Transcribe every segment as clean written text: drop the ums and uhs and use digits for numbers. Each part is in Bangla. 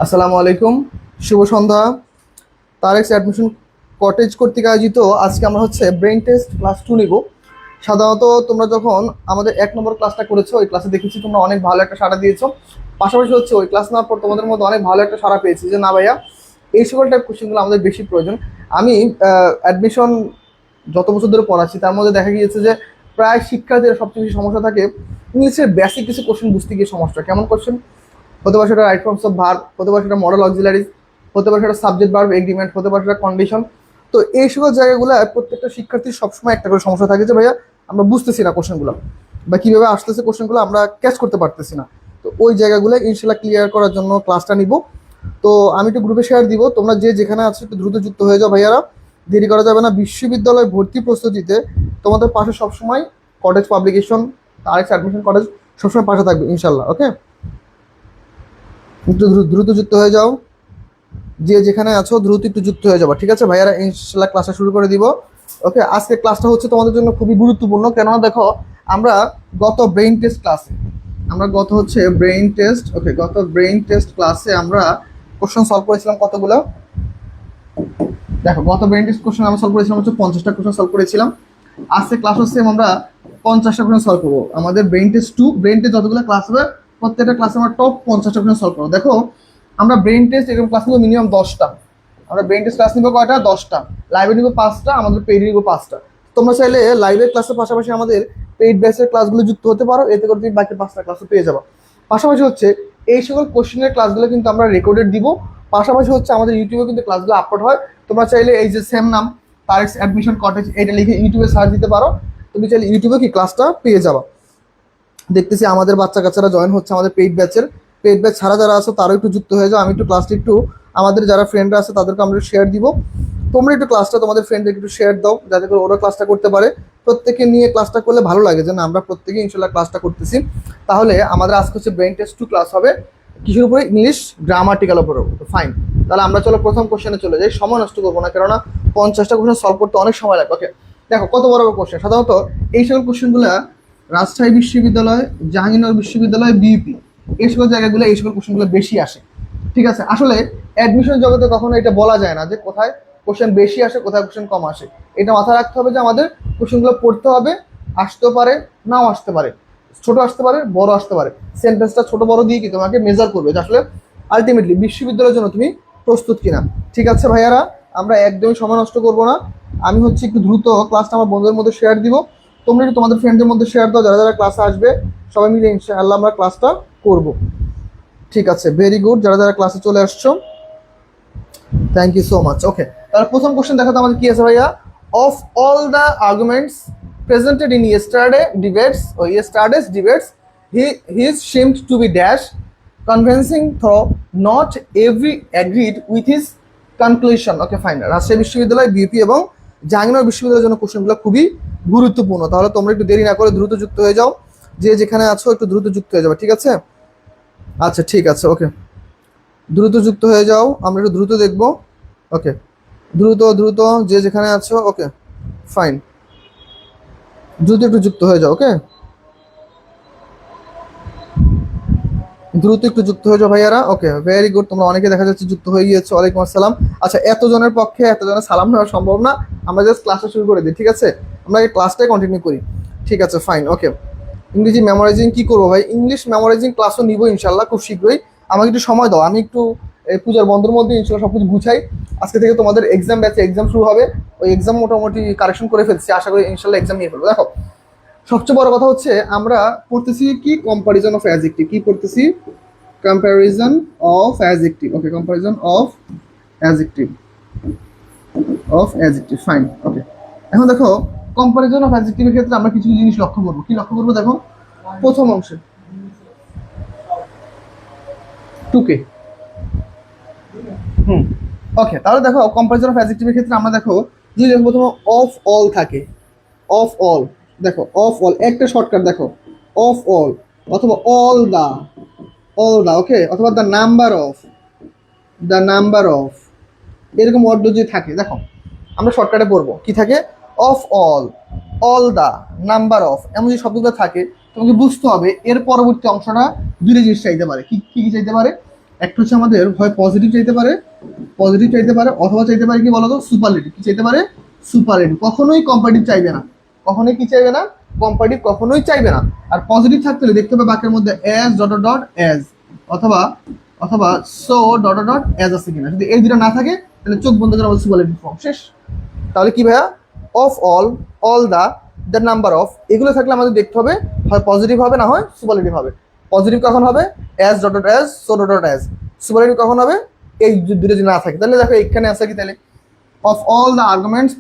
আসসালামু আলাইকুম, শুভ সন্ধ্যা। তারেক্স অ্যাডমিশন কটেজ কর্তৃক আয়োজিত আজকে আমরা ব্রেইন টেস্ট ক্লাস 2 নিব। সাধারণত তোমরা যখন আমাদের 1 নম্বর ক্লাসটা করেছো, ওই ক্লাসে দেখেছি তোমরা অনেক ভালো একটা সাড়া দিয়েছো। পাশাপাশি ওই ক্লাস নেওয়ার পর তোমাদের মধ্যে অনেক ভালো একটা সাড়া পেয়েছি যে না ভাইয়া, এই সকল টাইপ কোশ্চেনগুলো আমাদের বেশি প্রয়োজন। আমি অ্যাডমিশন যত বছর ধরে পড়াচ্ছি তার মধ্যে দেখা গিয়েছে যে প্রায় শিক্ষার্থীরা সবচেয়ে বেশি সমস্যা থাকে ইংলিশের বেসিক কিছু কোশ্চেন বুঝতে গিয়ে। সমস্যা কেমন কোশ্চেন হতে পারে সেটা রাইট ফর্মস অফ ভার্ব, হতে পারে সেটা মডেল অক্সিলারিজ, হতে পারে সেটা সাবজেক্ট ভার্ব এগ্রিমেন্ট, হতে পারে সেটা কন্ডিশন। তো এই সকল জায়গাগুলো প্রত্যেকটা শিক্ষার্থীর সবসময় একটা করে সমস্যা থাকে যে ভাইয়া আমরা বুঝতেছি না কোশ্চেনগুলো, বা কীভাবে আসতেছে কোশ্চেনগুলো আমরা ক্যাচ করতে পারতেছি না। তো ওই জায়গাগুলো ইনশাল্লাহ ক্লিয়ার করার জন্য ক্লাসটা নিব। তো আমি একটু গ্রুপে শেয়ার দিব, তোমরা যে যেখানে আছো একটু দ্রুত যুক্ত হয়ে যাও ভাইয়ারা, দেরি করা যাবে না। বিশ্ববিদ্যালয় ভর্তি প্রস্তুতিতে তোমাদের পাশে সবসময় কটেজ পাবলিকেশন, আরেকটা অ্যাডমিশন কটেজ সবসময় পাশে থাকবে ইনশাল্লাহ। ওকে, একটু দ্রুত যুক্ত হয়ে যাও, যে যেখানে আছো দ্রুত একটু যুক্ত হয়ে যাবো, ঠিক আছে ভাইয়ারা? ইনশাল্লাহ ক্লাসটা শুরু করে দিব। ওকে, আজকে ক্লাসটা তোমাদের জন্য খুবই গুরুত্বপূর্ণ। কেননা দেখো, আমরা গত ব্রেইন টেস্ট ক্লাসে আমরা গত ব্রেইন টেস্ট ওকে গত ব্রেইন টেস্ট ক্লাসে আমরা কোশ্চেন সলভ করেছিলাম কতগুলো। দেখো, গত ব্রেইন টেস্ট কোশ্চেন আমরা সলভ করেছিলাম 50টা কোশ্চেন সলভ করেছিলাম। আজকে ক্লাস আমরা 50টা কোশ্চেন সলভ করবো। আমাদের ব্রেইন টেস্ট 2, ব্রেইন টেস্ট যতগুলো ক্লাস হবে প্রত্যেকটা ক্লাসে আমরা টপ 50টা কোশ্চেন সলভ করবো। দেখো, আমরা ব্রেইন টেস্ট এরকম ক্লাস নিব মিনিমাম 10টা। আমরা ব্রেইন টেস্ট ক্লাস নিব কয়টা? 10টা। লাইভে নিব 5টা, আমাদের পেইড নিব 5টা। তোমরা চাইলে লাইভের ক্লাসের পাশাপাশি আমাদের পেইড ব্যাচের ক্লাসগুলো যুক্ত হতে পারো, এতে করে তুমি বাকি 5টা ক্লাসও পেয়ে যাবো। পাশাপাশি এই সকল কোশ্চেনের ক্লাসগুলো কিন্তু আমরা রেকর্ডেড দিব। পাশাপাশি আমাদের ইউটিউবে কিন্তু ক্লাসগুলো আপলোড হয়। তোমরা চাইলে এই যে সেম নাম তারেক্স অ্যাডমিশন কটেজ এটা লিখে ইউটিউবে সার্চ দিতে পারো। তুমি চাইলে ইউটিউবে কি ক্লাসটা পেয়ে যাবা। দেখতেছি আমাদের বাচ্চা কাচ্চারা জয়েন হচ্ছে আমাদের পেইড ব্যাচের। পেইড ব্যাচ ছাড়া যারা আছে তারাও একটু যুক্ত হয়ে যাও। আমি একটু ক্লাসটা একটু আমাদের যারা ফ্রেন্ডরা আছে তাদেরকে আমরা শেয়ার দিব। তোমরা একটু ক্লাসটা তোমাদের ফ্রেন্ডদেরকে একটু শেয়ার দাও, যাতে করে ওরা ক্লাসটা করতে পারে। প্রত্যেকে নিয়ে ক্লাসটা করলে ভালো লাগে যে না আমরা প্রত্যেকে ইনশাল্লাহ ক্লাসটা করতেছি। তাহলে আমাদের আজকে ব্রেইন টেস্ট 2 ক্লাস হবে কিসের উপরে? ইংলিশ গ্রামাটিক্যাল উপরে। ফাইন, তাহলে আমরা চলো প্রথম কোশ্চেনে চলে যাই। সময় নষ্ট করবো না, কেননা 50টা কোশ্চেন সলভ করতে অনেক সময় লাগবে। ওকে, দেখো কত বড় বড় কোশ্চেন। সাধারণত এই সকল কোশ্চেনগুলো রাজশাহী বিশ্ববিদ্যালয়, জাহাঙ্গীরনগর বিশ্ববিদ্যালয়, বিইপি, এই সকল জায়গাগুলো এই সকল কোশ্চেনগুলো বেশি আসে। ঠিক আছে, আসলে অ্যাডমিশন জগতে কখনো এটা বলা যায় না যে কোথায় কোশ্চেন বেশি আসে কোথায় কোশ্চেন কম আসে। এটা মাথায় রাখতে হবে যে আমাদের কোশ্চেনগুলো পড়তে হবে, আসতেও পারে নাও আসতে পারে, ছোট আসতে পারে বড় আসতে পারে। সেন্টেন্সটা ছোট বড় দিয়ে কি তোমাকে মেজার করবে যে আসলে আলটিমেটলি বিশ্ববিদ্যালয়ের জন্য তুমি প্রস্তুত কিনা। ঠিক আছে ভাইয়ারা, আমরা একদমই সময় নষ্ট করবো না। আমি একটু দ্রুত ক্লাসটা আমার বন্ধুদের মধ্যে শেয়ার দিব। তোমরা একটু তোমাদের ফ্রেন্ডদের মধ্যে শেয়ার দাও, যারা যারা ক্লাসে আসবে সবাই মিলে ইনশাআল্লাহ আমরা ক্লাসটা করব। ঠিক আছে, ভেরি গুড। যারা যারা ক্লাসে চলে আসছো, thank you so much. Okay, তাহলে প্রথম কোশ্চেন দেখো তো আমাদের কি আছে ভাইয়া। Of all the arguments presented in yesterday's debates, he is seemed to be dash convincing, though not every agreed with his conclusion. Okay fine, Rajshahi বিশ্ববিদ্যালয়, বিউপি এবং জাহাঙ্গীরনগর বিশ্ববিদ্যালয়ের জন্য কোশ্চেনগুলো খুবই গুরুত্বপূর্ণ। তাহলে তোমরা একটু দেরি না করে দ্রুত যুক্ত হয়ে যাও, যে যেখানে আছো একটু দ্রুত যুক্ত হয়ে যাবে, ঠিক আছে? আচ্ছা ঠিক আছে, ওকে, দ্রুত যুক্ত হয়ে যাও, আমরা একটু দ্রুত দেখবো। ওকে, দ্রুত দ্রুত যে যেখানে আছো। ওকে ফাইন, দ্রুত একটু যুক্ত হয়ে যাও। ওকে, দ্রুত একটু যুক্ত হয়ে যাও ভাইয়ারা। ওকে, ভেরি গুড, তোমরা অনেকে দেখা যাচ্ছে যুক্ত হয়ে গিয়েছো। ওয়ালাইকুম আসসালাম। আচ্ছা, এতজনের পক্ষে এতজনের সালাম নেওয়া সম্ভব না, আমরা জাস্ট ক্লাসটা শুরু করে দিই, ঠিক আছে? আমরা এই ক্লাসটাই কন্টিনিউ করি, ঠিক আছে? ফাইন। ওকে, ইংরেজি মেমোরাইজিং কি করবো ভাই? ইংলিশ মেমোরাইজিং ক্লাসও নিবো ইনশাল্লাহ খুব শীঘ্রই। আমাকে একটু সময় দাও, আমি একটু এই পূজার বন্ধের মধ্যে ইনশাল্লাহ সব কিছু গুছাই। আজকে থেকে তোমাদের এক্সাম ব্যাচে এক্সাম শুরু হবে, ওই এক্সাম মোটামুটি কারেকশন করে ফেলছি, আশা করি ইনশাল্লাহ এক্সাম নিয়ে ফেলবো। দেখো, সবচেয়ে বড় কথা আমরা পড়তেছি কি? Comparison of adjective. কি পড়তেছি? Comparison of adjective. Okay, comparison of adjective, fine. Okay, এখন দেখো কম্পারিজন অফ অ্যাডজেক্টিভের ক্ষেত্রে আমরা কিছু জিনিস লক্ষ্য করবো। কি লক্ষ্য করবো? দেখো, প্রথম অংশে টুকে। ওকে, তাহলে দেখো কম্পারিজন অফ অ্যাডজেক্টিভের ক্ষেত্রে আমরা দেখো যে প্রথমে অফ অল থাকে। অফ অল, দেখো অফ অল একটা শর্টকাট, দেখো অফ অল অথবা অল দা, ওকে, অথবা দ্য নাম্বার অফ, এরকম ওয়ার্ড যদি থাকে, দেখো আমরা শর্টকাটে পড়বো কি থাকে? Of all the, number of, এমন যে শব্দটা থাকে তোমাকে বুঝতে হবে এর পরবর্তী অংশটা দুটো জিনিস চাইতে পারে। কি কি চাইতে পারে? একটা হচ্ছে আমাদের হয় পজিটিভ চাইতে পারে, অথবা চাইতে পারে কি বলতো সুপারলেটিভ। কি চাইতে পারে? সুপারলেটিভ। কখনোই কম্পারেটিভ চাইবে না, কখনোই কি চাইবে না? কম্পারেটিভ কখনোই চাইবে না। আর পজিটিভ থাকতে হলে দেখতে হবে বাক্যের মধ্যে অ্যাজ ডট ডট অ্যাজ অথবা অথবা সো ডট ডট অ্যাজ আছে কিনা। যদি এই দুটো না থাকে তাহলে চোখ বন্ধ করে আমাদের সুপারলেটিভ ফর্ম শেষ। তাহলে কি ভাইয়া? Of all the number of, এগুলো থাকলে আমাদের দেখতে হবে হয় পজিটিভ হবে না হয় সুপারলেটিভ হবে। পজিটিভ কখন হবে? As dot dot as, so dot dot as. Superlative কখন হবে? এই দুটো যদি না থাকে। তাহলে দেখো এখানে আছে কি, তাহলে of all the arguments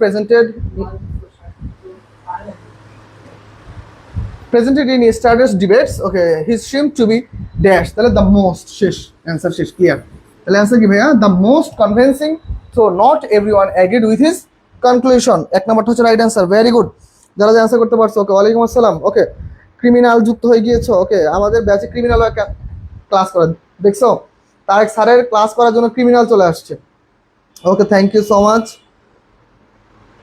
presented in yesterday's debates, okay, he seemed to be dash, তাহলে the most শেষ, অ্যান্সার শেষ, ক্লিয়ার। তাহলে অ্যান্সার কি ভাইয়া? the most convincing, so not everyone agreed with his conclusion। এক নাম্বারটা হচ্ছে রাইট অ্যান্সার, ভেরি গুড। যারা যে অ্যান্সার করতে পারছো, ওকে, ওয়ালাইকুম আসসালাম। ওকে, ক্রিমিনাল যুক্ত হয়ে গিয়েছো, ওকে, আমাদের ব্যাচে ক্রিমিনাল ক্লাস করা দেখছো, তারেক স্যারের ক্লাস করার জন্য ক্রিমিনাল চলে আসছে। ওকে, থ্যাংক ইউ সো মাচ।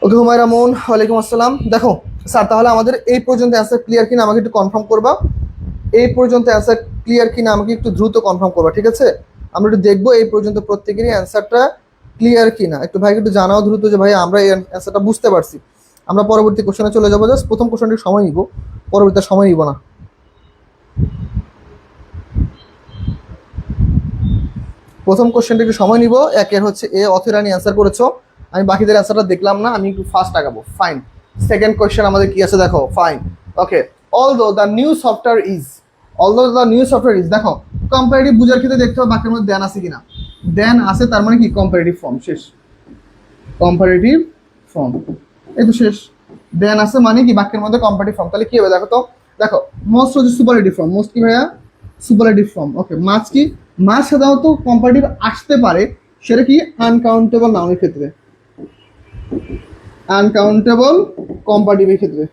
ওকে, হুমায়রা মন, ওয়ালাইকুম আসসালাম। দেখো স্যার, তাহলে আমাদের এই পর্যন্ত অ্যান্সার ক্লিয়ার কিনা আমাকে একটু কনফার্ম করবা। এই পর্যন্ত অ্যান্সার ক্লিয়ার কিনা আমাকে একটু দ্রুত কনফার্ম করবা, ঠিক আছে? আমরা একটু দেখবো এই পর্যন্ত প্রত্যেকেরই অ্যান্সারটা ক্লিয়ার কিনা। একটু ভাইকে একটু জানাও দ্রুত যে ভাই আমরা এই অ্যান্সারটা বুঝতে পারছি। আমরা পরবর্তী কোশ্চেনে চলে যাবো। জাস্ট প্রথম কোশ্চেনটি সময় নিব, পরবর্তীতে সময় নিব না। প্রথম কোশ্চেনটা একটু সময় নিব। একের হচ্ছে এ অথেরানি অ্যান্সার করেছো, আমি বাকিদের অ্যান্সারটা দেখলাম না, আমি একটু ফাস্ট আগাবো। ফাইন। সেকেন্ড কোয়েশ্চেন আমাদের কি আছে দেখো, fine. Okay, although the new software is, দেখো কম্পারেটিভ বুঝার ক্ষেত্রে দেখতে হবে বাক্যের মধ্যে দেন আছে কিনা। দেন আছে, তার মানে কি কম্পারেটিভ ফর্ম, শেষ। কম্পারেটিভ ফর্ম, এই তো শেষ। দেন আছে মানে কি বাক্যের মধ্যে কম্পারেটিভ ফর্ম। তাহলে কি হবে দেখো তো, দেখো মোস্ট হচ্ছে সুপারলেটিভ ফর্ম। মোস্ট কি ভাইয়া? Superlative form. ওকে, মাছ কি? মাছ সাধারণত কম্পারেটিভ আসতে পারে, সেটা কি আনকাউন্টেবল নাউনের ক্ষেত্রে, আনকাউন্টেবল কম্পারেটিভের ক্ষেত্রে।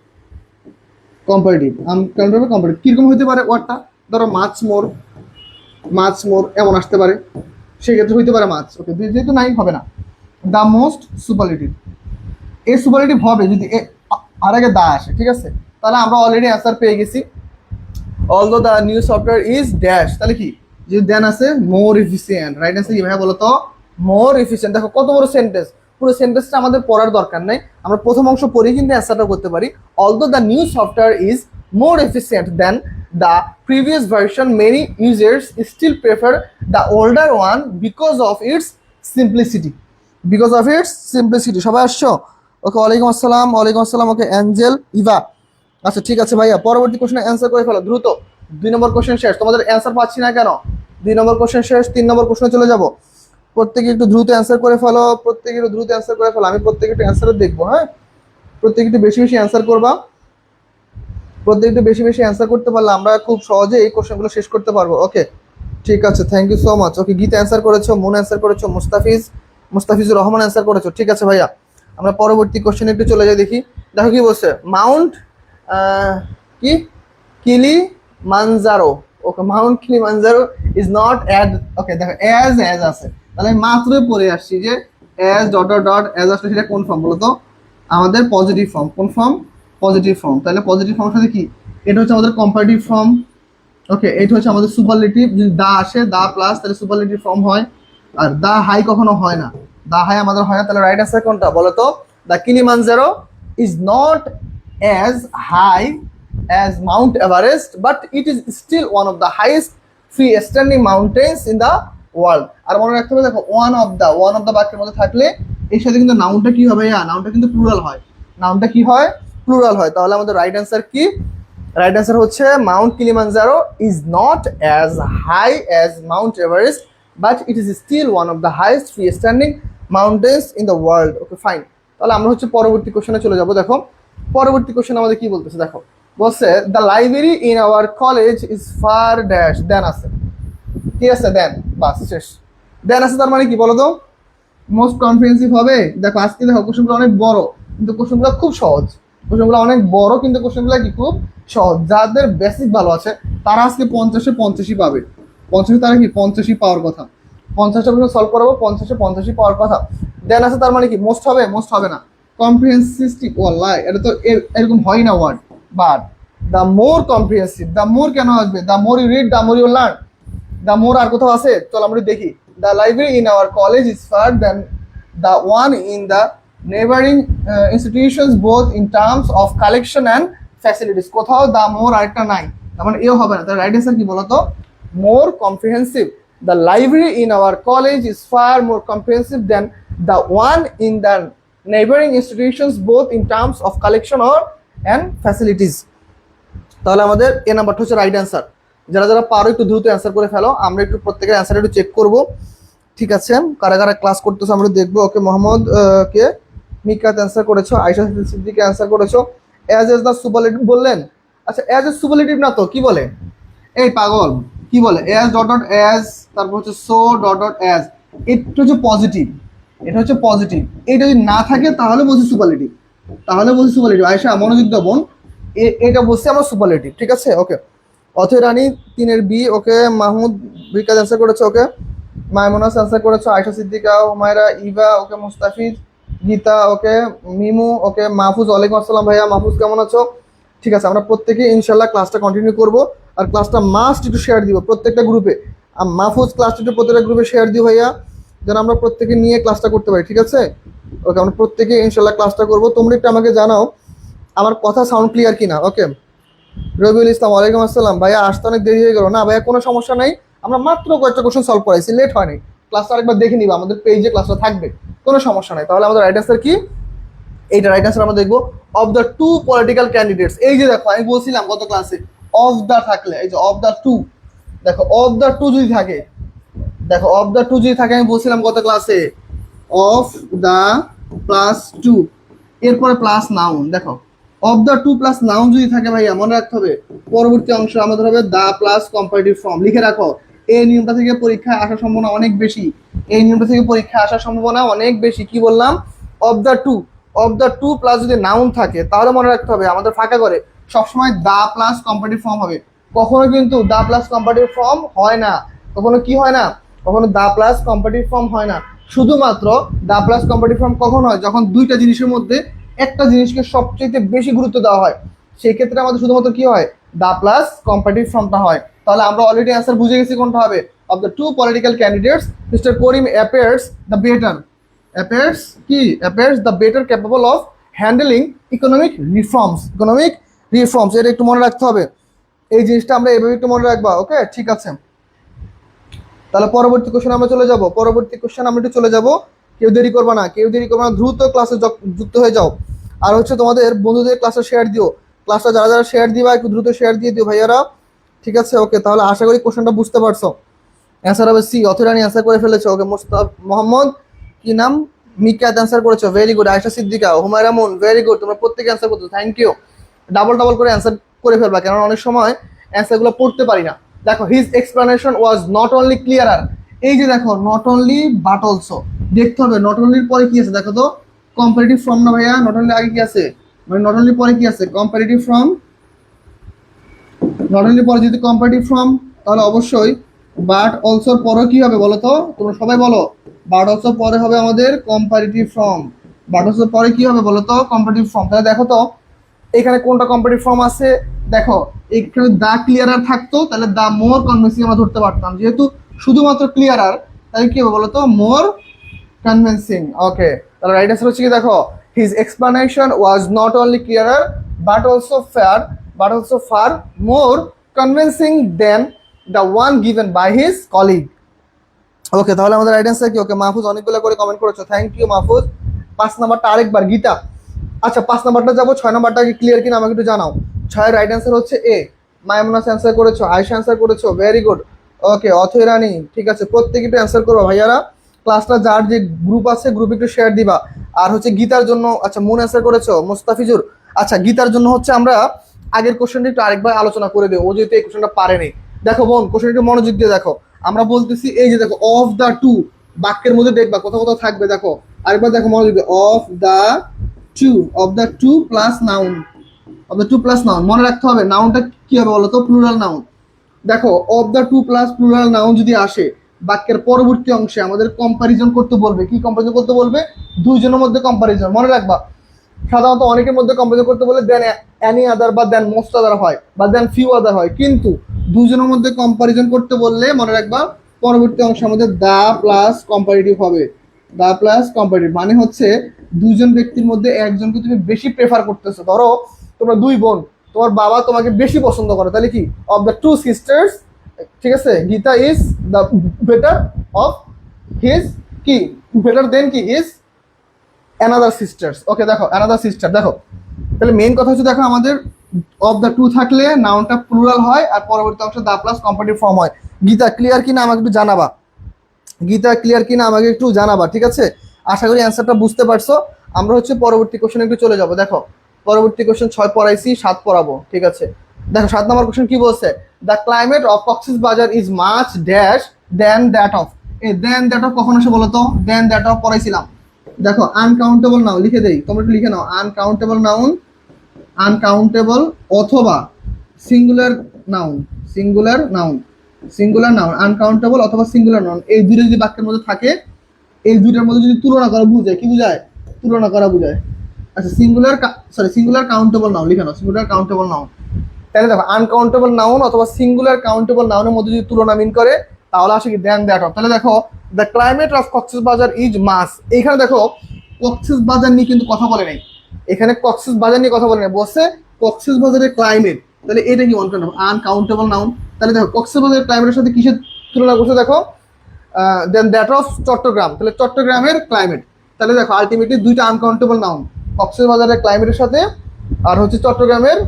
আনকাউন্টেবল কম্পারেটিভ কিরকম হতে পারে ওয়ার্ডটা? ধরো মাছ মোর এমন আসতে পারে, সেক্ষেত্রে হইতে পারে মাছ। ওকে, যেহেতু নাই হবে না। দ্য মোস্ট সুপারলেটিভ, এই সুপারলেটিভ হবে যদি আর আগে দা আসে, ঠিক আছে? তাহলে আমরা অলরেডি অ্যান্সার পেয়ে গেছি। Although the new software is dash, তাহলে কি যদি দেন আছে মোর এফিসিয়েন্ট। রাইট অ্যান্সার কি ভাইয়া বলো তো? মোর এফিসিয়েন্ট। দেখো কত বড় সেন্টেন্স, পুরো সেন্টেন্সটা আমাদের পড়ার দরকার নাই, আমরা প্রথম অংশ পড়ে কিন্তু অ্যান্সারটা করতে পারি। Although the new software is more efficient than the previous version, many users still prefer the older one because of its simplicity। সবাই আসছো? ওকে, ওয়ালাইকুম আসসালাম। ওকে, অ্যাঞ্জেল ইভা। আচ্ছা ঠিক আছে ভাইয়া, পরবর্তী কোশ্চেনে অ্যান্সার করে ফেলো দ্রুত। 2 নম্বর কোশ্চেন শেষ, তোমাদের অ্যান্সার পাচ্ছি না কেন? 2 নম্বর কোশ্চেন শেষ, 3 নম্বর কোশ্চেনে চলে যাব। প্রত্যেকে একটু দ্রুত অ্যান্সার করে ফেলো, আমি প্রত্যেকে একটু অ্যান্সার দেখবো। হ্যাঁ, প্রত্যেকে একটু বেশি অ্যান্সার করবা। প্রত্যেকে একটু বেশি অ্যান্সার করতে পারলে আমরা খুব সহজে এই কোশ্চেনগুলো শেষ করতে পারবো। ওকে, ঠিক আছে, thank you so much. Okay, Gita answer করেছো, মুন অ্যান্সার করেছো, মুস্তাফিজুর রহমান অ্যান্সার করেছো। ঠিক আছে ভাইয়া, আমরা পরবর্তী কোশ্চেনে একটু চলে যাই, দেখি। দেখো কি বলছে, মাউন্ট কি Kilimanjaro. Okay, mount Kilimanjaro is not add. Okay, দেখো অ্যাজ আছে, তাহলে আমি মাত্রই পড়ে আসছি যে অ্যাজ ডট ডট অ্যাজ আসলে সেটা কোন ফর্ম বলো তো? আমাদের পজিটিভ ফর্ম। কোন ফর্ম? Positive form. তাহলে পজিটিভ ফর্মের সাথে কি, এটা হচ্ছে আমাদের কম্পারেটিভ ফর্ম। ওকে, এটা হচ্ছে আমাদের সুপারলেটিভ। যদি দা আসে, দা প্লাস, তাহলে সুপারলেটিভ ফর্ম হয়। আর দা হাই কখনো হয় না, দা হাই আমাদের হয় না। তাহলে রাইট অ্যান্সার কোনটা বলো তো? The Kilimanjaro is not as high as Mount Everest, but it is still one of the highest freestanding mountains in the world। আর মনে রাখতে হবে, দেখো ওয়ান অফ দ্য বাক্যের মধ্যে থাকলে এর সাথে কিন্তু নাউনটা কি হবে? নাউনটা কিন্তু প্লুরাল হয়। তাহলে আমাদের রাইট অ্যান্সার কি? রাইট অ্যান্সার হচ্ছে mount Kilimanjaro is not as high as mount Everest, but it is still one of the highest freestanding mountains in the world. Okay, fine. তাহলে আমরা হচ্ছে পরবর্তী কোশ্চেনে চলে যাবো। দেখো পরবর্তী কোশ্চেন আমাদের কি বলতেছে, দেখো বলছে the library in our college is far dash. Than আছে, কি আছে? দেন, বাস শেষ। দেন আছে তার মানে কি বলো তো? মোস্ট কনফিডেন্সিভ হবে। দেখো আজকে দেখো কোশ্চেনগুলো অনেক বড়, কিন্তু কোশ্চেনগুলো খুব সহজ। কোশ্চেনগুলো অনেক বড়, কিন্তু কোশ্চেনগুলো কি খুব সহজ। যাদের বেসিক ভালো আছে তারা আজকে 50-50 পাবে। 50 তারা কি 50 পাওয়ার কথা। 50টা প্রশ্ন সলভ করাবো, 50-50 পাওয়ার কথা। দেন আছে তার মানে কি মোস্ট হবে? মোস্ট হবে না। কম্প্রিহেন্সিভ, ওয়াল্লাহ এটা তো এরকম হয় না word. But the more comprehensive, the more কেন আসবে? The more you read, the more you learn. The more আর কোথাও আছে? চল আমরা দেখি। The library in our college is far than the one in the neighbouring institutions both in terms of collection and facilities. কোথাও দ্য মোর আরেকটা নাই, তার মানে এও হবে না। তার রাইট অ্যান্সার কি বলতো? More comprehensive. The library in our college is far more comprehensive than the one in the neighbouring institutions both in terms of collection or and facilities. তাহলে আমাদের এ নাম্বারটা হচ্ছে রাইট অ্যান্সার। যারা যারা পারো একটু দ্রুত অ্যান্সার করে ফেলো, আমরা একটু প্রত্যেকের অ্যান্সার একটু চেক করবো। ঠিক আছে, কারা কারা ক্লাস করতেছো আমরা দেখবো। ওকে, মোহাম্মদ কে মিকাত অ্যান্সার করেছো, আয়শা সিদ্দিকে অ্যান্সার করেছো। অ্যাজ এজ দ্য সুপারলেটিভ বললেন। আচ্ছা, অ্যাজ এ সুপারলেটিভ না তো, কি বলে এই পাগল, কি বলে? অ্যাজ ডট ডট অ্যাজ, তারপর হচ্ছে সো ডট ডট অ্যাজ, এটা হচ্ছে পজিটিভ, এটা হচ্ছে পজিটিভ। এটা যদি না থাকে তাহলে বলছি সুপারলেটিভ, তাহলে বলছি সুপারলেটিভ। আয়শা মনোযোগ দাও বোন, এটা বলছি আমরা সুপারলেটিভ। ঠিক আছে, ওকে। অথৈ রানী 3 বি। ওকে, মাহমুদ বিকাশ অ্যান্সার করেছে। ওকে, মাইমুনাস অ্যান্সার করেছো, আয়শা সিদ্দিকা, হুমায়রা, ইভা, ওকে, মুস্তাফিজ, গীতা, ওকে, মিমু, ওকে, মাহফুজ। ওয়ালাইকুম আসসালাম ভাইয়া, মাহফুজ কেমন আছো? ঠিক আছে, আমরা প্রত্যেকে ইনশাল্লাহ ক্লাসটা কন্টিনিউ করবো। আর ক্লাসটা মাস্ট একটু শেয়ার দিব প্রত্যেকটা গ্রুপে। আর মাহফুজ ক্লাসটা একটু প্রত্যেকটা গ্রুপে শেয়ার দিও ভাইয়া, যেন আমরা প্রত্যেকে নিয়ে ক্লাসটা করতে পারি। ঠিক আছে, ওকে, আমরা প্রত্যেকে ইনশাল্লাহ ক্লাসটা করবো। তোমরা একটু আমাকে জানাও আমার কথা সাউন্ড ক্লিয়ার কিনা। ওকে, রবিউল ইসলাম, ওয়ালাইকুম আসসালাম ভাইয়া, আসতে অনেক দেরি হয়ে গেল। না ভাইয়া, কোনো সমস্যা নাই, আমরা মাত্র কয়েকটা কোশ্চেন সলভ করাইছি, লেট হয়নি। ক্লাসটা আরেকবার দেখে নিবা, আমাদের পেজে ক্লাসটা থাকবে, কোনো সমস্যা নাই। তাহলে আমাদের রাইট অ্যান্সার কি? এইটা রাইট অ্যান্সার আমরা দেখবো। Of the two political candidates, এই যে দেখো আমি বলছিলাম গত ক্লাসে অফ দ্য থাকলে, এই যে অফ দ্য টু, দেখো অফ দ্য টু যদি থাকে, দেখো অফ দ্য টু যদি থাকে, আমি বলছিলাম গত ক্লাসে অফ দ্য প্লাস টু, এরপরে প্লাস নাউন। দেখো of the two plus noun যদি থাকে ভাইয়া, মনে রাখতে হবে পরবর্তী অংশ আমাদের হবে দা প্লাস কম্পারেটিভ ফর্ম। লিখে রাখো, এই নিয়মটা থেকে পরীক্ষায় আসার সম্ভাবনা অনেক বেশি, এই নিয়মটা থেকে পরীক্ষায় আসার সম্ভাবনা অনেক বেশি। কি বললাম? Of the two, of the two plus যদি নাউন থাকে তাহলে মনে রাখতে হবে আমাদের ফাঁকা করে সবসময় দা প্লাস কম্পারেটিভ ফর্ম হবে। কখনো কিন্তু দা প্লাস কম্পারেটিভ ফর্ম হয় না, কখনো কি হয় না, কখনো দা প্লাস কম্পারেটিভ ফর্ম হয় না। শুধুমাত্র দা প্লাস কম্পারেটিভ ফর্ম কখন হয়? যখন দুইটা জিনিসের মধ্যে একটা জিনিসকে সবচেয়ে বেশি গুরুত্ব দেওয়া হয়, সেই ক্ষেত্রে আমাদের শুধুমাত্র কি হয়? দা প্লাস কম্পারেটিভ ফর্মটা হয়। তাহলে আমরা অলরেডি অ্যান্সার বুঝে গেছি কোনটা হবে। Of the two political candidates mister Karim appears the better, appears কি? Appears the better capable of handling economic reforms, economic reforms, এটা একটু মনে রাখতে হবে। এই জিনিসটা আমরা এভাবে একটু মনে রাখবা। ওকে, ঠিক আছে। তাহলে পরবর্তী কোশ্চেন আমরা চলে যাব, পরবর্তী কোশ্চেন আমরা একটু চলে যাব। কেউ দেরি করবে না, কেউ দেরি করবে না, দ্রুত ক্লাসে যুক্ত হয়ে যাও। আর হচ্ছে তোমাদের বন্ধুদের ক্লাসে শেয়ার দিও, ক্লাসটা যারা যারা শেয়ার দিবা একটু দ্রুত শেয়ার দিয়ে দিও ভাইয়ারা। ঠিক আছে, ওকে। তাহলে আশা করি কোশ্চেনটা বুঝতে পারছো। অ্যান্সার হবে সি, অথরানি অ্যান্সার করে ফেলেছো। ওকে, মোহাম্মদ কি নাম, মিকাত অ্যান্সার করেছো, very good. Ayesha Siddiqa, Humayra Moon, very good. তোমরা প্রত্যেকে অ্যান্সার করছো, থ্যাংক ইউ। ডাবল ডাবল করে অ্যান্সার করে ফেলবা, কেননা অনেক সময় অ্যান্সারগুলো পড়তে পারি না। দেখো, his explanation was not only ক্লিয়ারার, এই যে দেখো নট অনলি বাট অলসো, দেখতে হবে নট অনলির পরে কি আছে। দেখো তো কম্পারেটিভ ফর্ম না ভাইয়া, নট অনলি আগে কি আছে, মানে নট অনলি পরে কি আছে? Comparative form. নট অনলি পরে যদি কম্পারেটিভ ফর্ম, তাহলে অবশ্যই বাট অলসোর পরে কি হবে বলো তো? তোমরা সবাই বলো, বাট অলসো পরে হবে আমাদের কম্পারেটিভ ফর্ম। বাট অলসো পরে কি হবে বলো তো? Comparative form. তাহলে দেখো তো এখানে কোনটা কম্পারেটিভ ফর্ম আছে। দেখো এখানে দা ক্লিয়ারার থাকতো, তাহলে দা মোর কনভিন্সিং আমরা ধরতে পারতাম। যেহেতু শুধুমাত্র ক্লিয়ারার, তাহলে কি হবে বলতো? মোর কনভিন্সিং। ওকে, তাহলে রাইট অ্যান্সার হচ্ছে কি? দেখো, his explanation was not only clearer but also far more convincing than the one given by his colleague. Okay, তাহলে আমাদের রাইট অ্যান্সার কি? ওকে, মাহফুজ অনেকগুলো করে কমেন্ট করেছো, থ্যাংক ইউ মাহফুজ। 5 নাম্বারটা আরেকবার গীতা। আচ্ছা, 5 নাম্বারটা যাবো, 6 নাম্বারটা কি ক্লিয়ার কিনা আমাকে একটু জানাও। 6 রাইট অ্যান্সার হচ্ছে এ। মায়ামুনাস অ্যান্সার করেছো, আয়শা অ্যান্সার করেছো, ভেরি গুড। ওকে, অথৈ রানী, ঠিক আছে, প্রত্যেকে একটু অ্যান্সার করবো ভাইয়ারা। ক্লাসটা যার যে গ্রুপ আছে গ্রুপে একটু শেয়ার দিবা। আর হচ্ছে গীতার জন্য, আচ্ছা মুন অ্যান্সার করেছো, মুস্তাফিজুর। আচ্ছা, গীতার জন্য হচ্ছে আমরা আগের কোশ্চেনটা একটু আরেকবার আলোচনা করে দেবো, ও যেহেতু এই কোশ্চেনটা পারেনি। দেখো বোন, কোশ্চেন একটু মনোযোগ দিয়ে দেখো। আমরা বলতেছি এই যে দেখো অফ দ্য টু, বাক্যের মধ্যে দেখবা কোথাও কোথাও থাকবে। দেখো আরেকবার দেখো মনোযোগ দিয়ে, of the two plus noun, of the two plus noun. মনে রাখতে হবে নাউনটা কি হবে বলো তো? Plural noun. দেখো of the two plus plural noun যদি আসে, বাক্যের পরবর্তী অংশে আমাদের কম্পারিজন করতে বলবে। কি কম্পারিজন করতে বলবে? দুইজনের মধ্যে কম্পারিজন। মনে রাখবা, সাধারণত অনেকের মধ্যে কম্পারিজন করতে বলে দেন অ্যানি আদার বা দেন মোস্ট আদার হয়, বা দেন ফিউ আদার হয়। কিন্তু দুজনের মধ্যে কম্পারিজন করতে বললে মনে রাখবা পরবর্তী অংশের মধ্যে দা প্লাস কম্পারিটিভ হবে। দা প্লাস কম্পারিটিভ মানে হচ্ছে দুজন ব্যক্তির মধ্যে একজনকে তুমি বেশি প্রেফার করতেছো। ধরো তোমরা দুই বোন, তোমার বাবা তোমাকে বেশি পছন্দ করে, তাহলে কি অফ দ্য টু সিস্টার্স, ঠিক আছে, Gita is the better of his কি বেটার দেন কি ইজ অ্যানাদার সিস্টার্স। ওকে দেখো অ্যানাদার সিস্টার, দেখো তাহলে মেইন কথা হচ্ছে দেখো আমাদের অফ দ্য টু থাকলে নাউনটা প্লুরাল হয় আর পরবর্তী অংশে দা প্লাস কম্পারেটিভ ফর্ম হয়। গীতা ক্লিয়ার কিনা আমাকে একটু জানাবা, গীতা ক্লিয়ার কিনা আমাকে একটু জানাবা, ঠিক আছে? আশা করি অ্যান্সারটা বুঝতে পারছো। আমরা হচ্ছে পরবর্তী কোশ্চেনে একটু চলে যাব। দেখো পরবর্তী কোশ্চেন 6 পড়াইছি, 7 পড়াবো, ঠিক আছে? দেখো 7 নম্বর কোশ্চেন কি বলছে, the climate of Cox's Bazar is much dash then that of. এই দেন দ্যাট অফ কখন আসে বলো তো? দেন দ্যাট অফ পড়াইছিলাম। দেখো আনকাউন্টেবল নাউন লিখে দেই, তোমরা একটু লিখে নাও। আনকাউন্টেবল নাউন, আনকাউন্টেবল অথবা singular noun, singular noun, singular noun, uncountable অথবা সিঙ্গুলার নাউন, এই দুটো যদি বাক্যের মধ্যে থাকে, এই দুইটার মধ্যে যদি তুলনা করা বুঝায়, কি বুঝায়? তুলনা করা বুঝায়। আচ্ছা সিঙ্গুলার সিঙ্গুলার কাউন্টেবল নাউন লিখে নাও, সিঙ্গুলার কাউন্টেবল নাউন। তাহলে দেখো আনকাউন্টেবল নাউন অথবা সিঙ্গুলার কাউন্টেবল নাউনের মধ্যে যদি তুলনা মিন করে তাহলে আসে কি দেন দ্যাট অফ। তাহলে দেখো the climate of Cox's Bazar is মাস, এইখানে দেখো কক্সবাজার নিয়ে কিন্তু কথা বলে নাই, এখানে কক্সবাজার নিয়ে কথা বলে নাই, বলছে কক্সবাজারের ক্লাইমেট। তাহলে এটা কি আনকাউন্টেবল নাউন। তাহলে দেখো কক্সবাজারের ক্লাইমেটের সাথে কিসের তুলনা করছে দেখো, দেন দ্যাট অফ চট্টগ্রাম, তাহলে চট্টগ্রামের ক্লাইমেট। তাহলে দেখো আলটিমেটলি দুইটা আনকাউন্টেবল নাউন, কক্সবাজারের ক্লাইমেটের সাথে আর হচ্ছে চট্টগ্রামের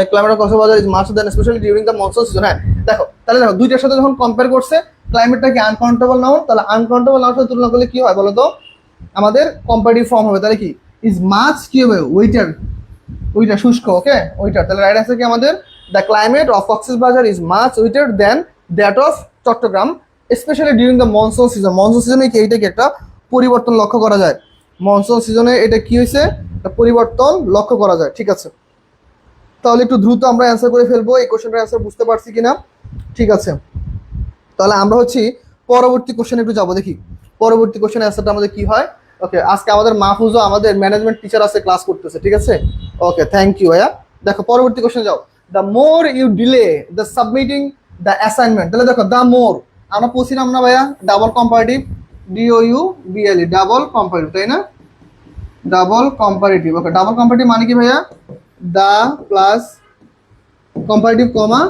climate of Cox's Bazar is much then specially during the monsoon season. হ্যাঁ দেখো তাহলে দেখো দুইটার সাথে যখন কম্পেয়ার করছে ক্লাইমেটটা কি আনকাউন্টেবল নাউন, তাহলে আনকাউন্টেবল নাউন সাথে তুলনা করলে কি হয় বলো তো? আমাদের কম্পারেটিভ ফর্ম হবে। তাহলে কি ইজ মাচ কি হবে? ওয়েটার, ওইটা শুষ্ক, ওকে ওইটার। তাহলে রাইট আনসার কি আমাদের the climate of Cox's Bazar is much wetter then that of Chittagong specially during the monsoon season. Monsoon সিজনে কি এইটাকে একটা পরিবর্তন লক্ষ্য করা যায়, মনসুন সিজনে এটা কি হয়েছে, একটা পরিবর্তন লক্ষ্য করা যায়, ঠিক আছে? তাহলে একটু দ্রুত আমরা অ্যান্সার করে ফেলবো, এই কোশ্চেনটার অ্যান্সার বুঝতে পারছি কিনা, ঠিক আছে? তাহলে আমরা হচ্ছি পরবর্তী কোশ্চেনে একটু যাবো, দেখি পরবর্তী কোশ্চেন অ্যান্সারটা আমাদের কি হয়। ওকে আজকে আমাদের মাহফুজও আমাদের ম্যানেজমেন্ট টিচার আছে, ক্লাস করতেছে, ঠিক আছে? ওকে থ্যাংক ইউ ভাইয়া। দেখো পরবর্তী কোশ্চেন যাও, the more you delay the submitting the assignment. তাহলে দেখো দ্য মোর আমরা পড়ছিলাম না ভাইয়া, double comparative, DOUBLE double comparative, তাই না? Double comparative. Okay double comparative মানে কি ভাইয়া? The plus comparative comma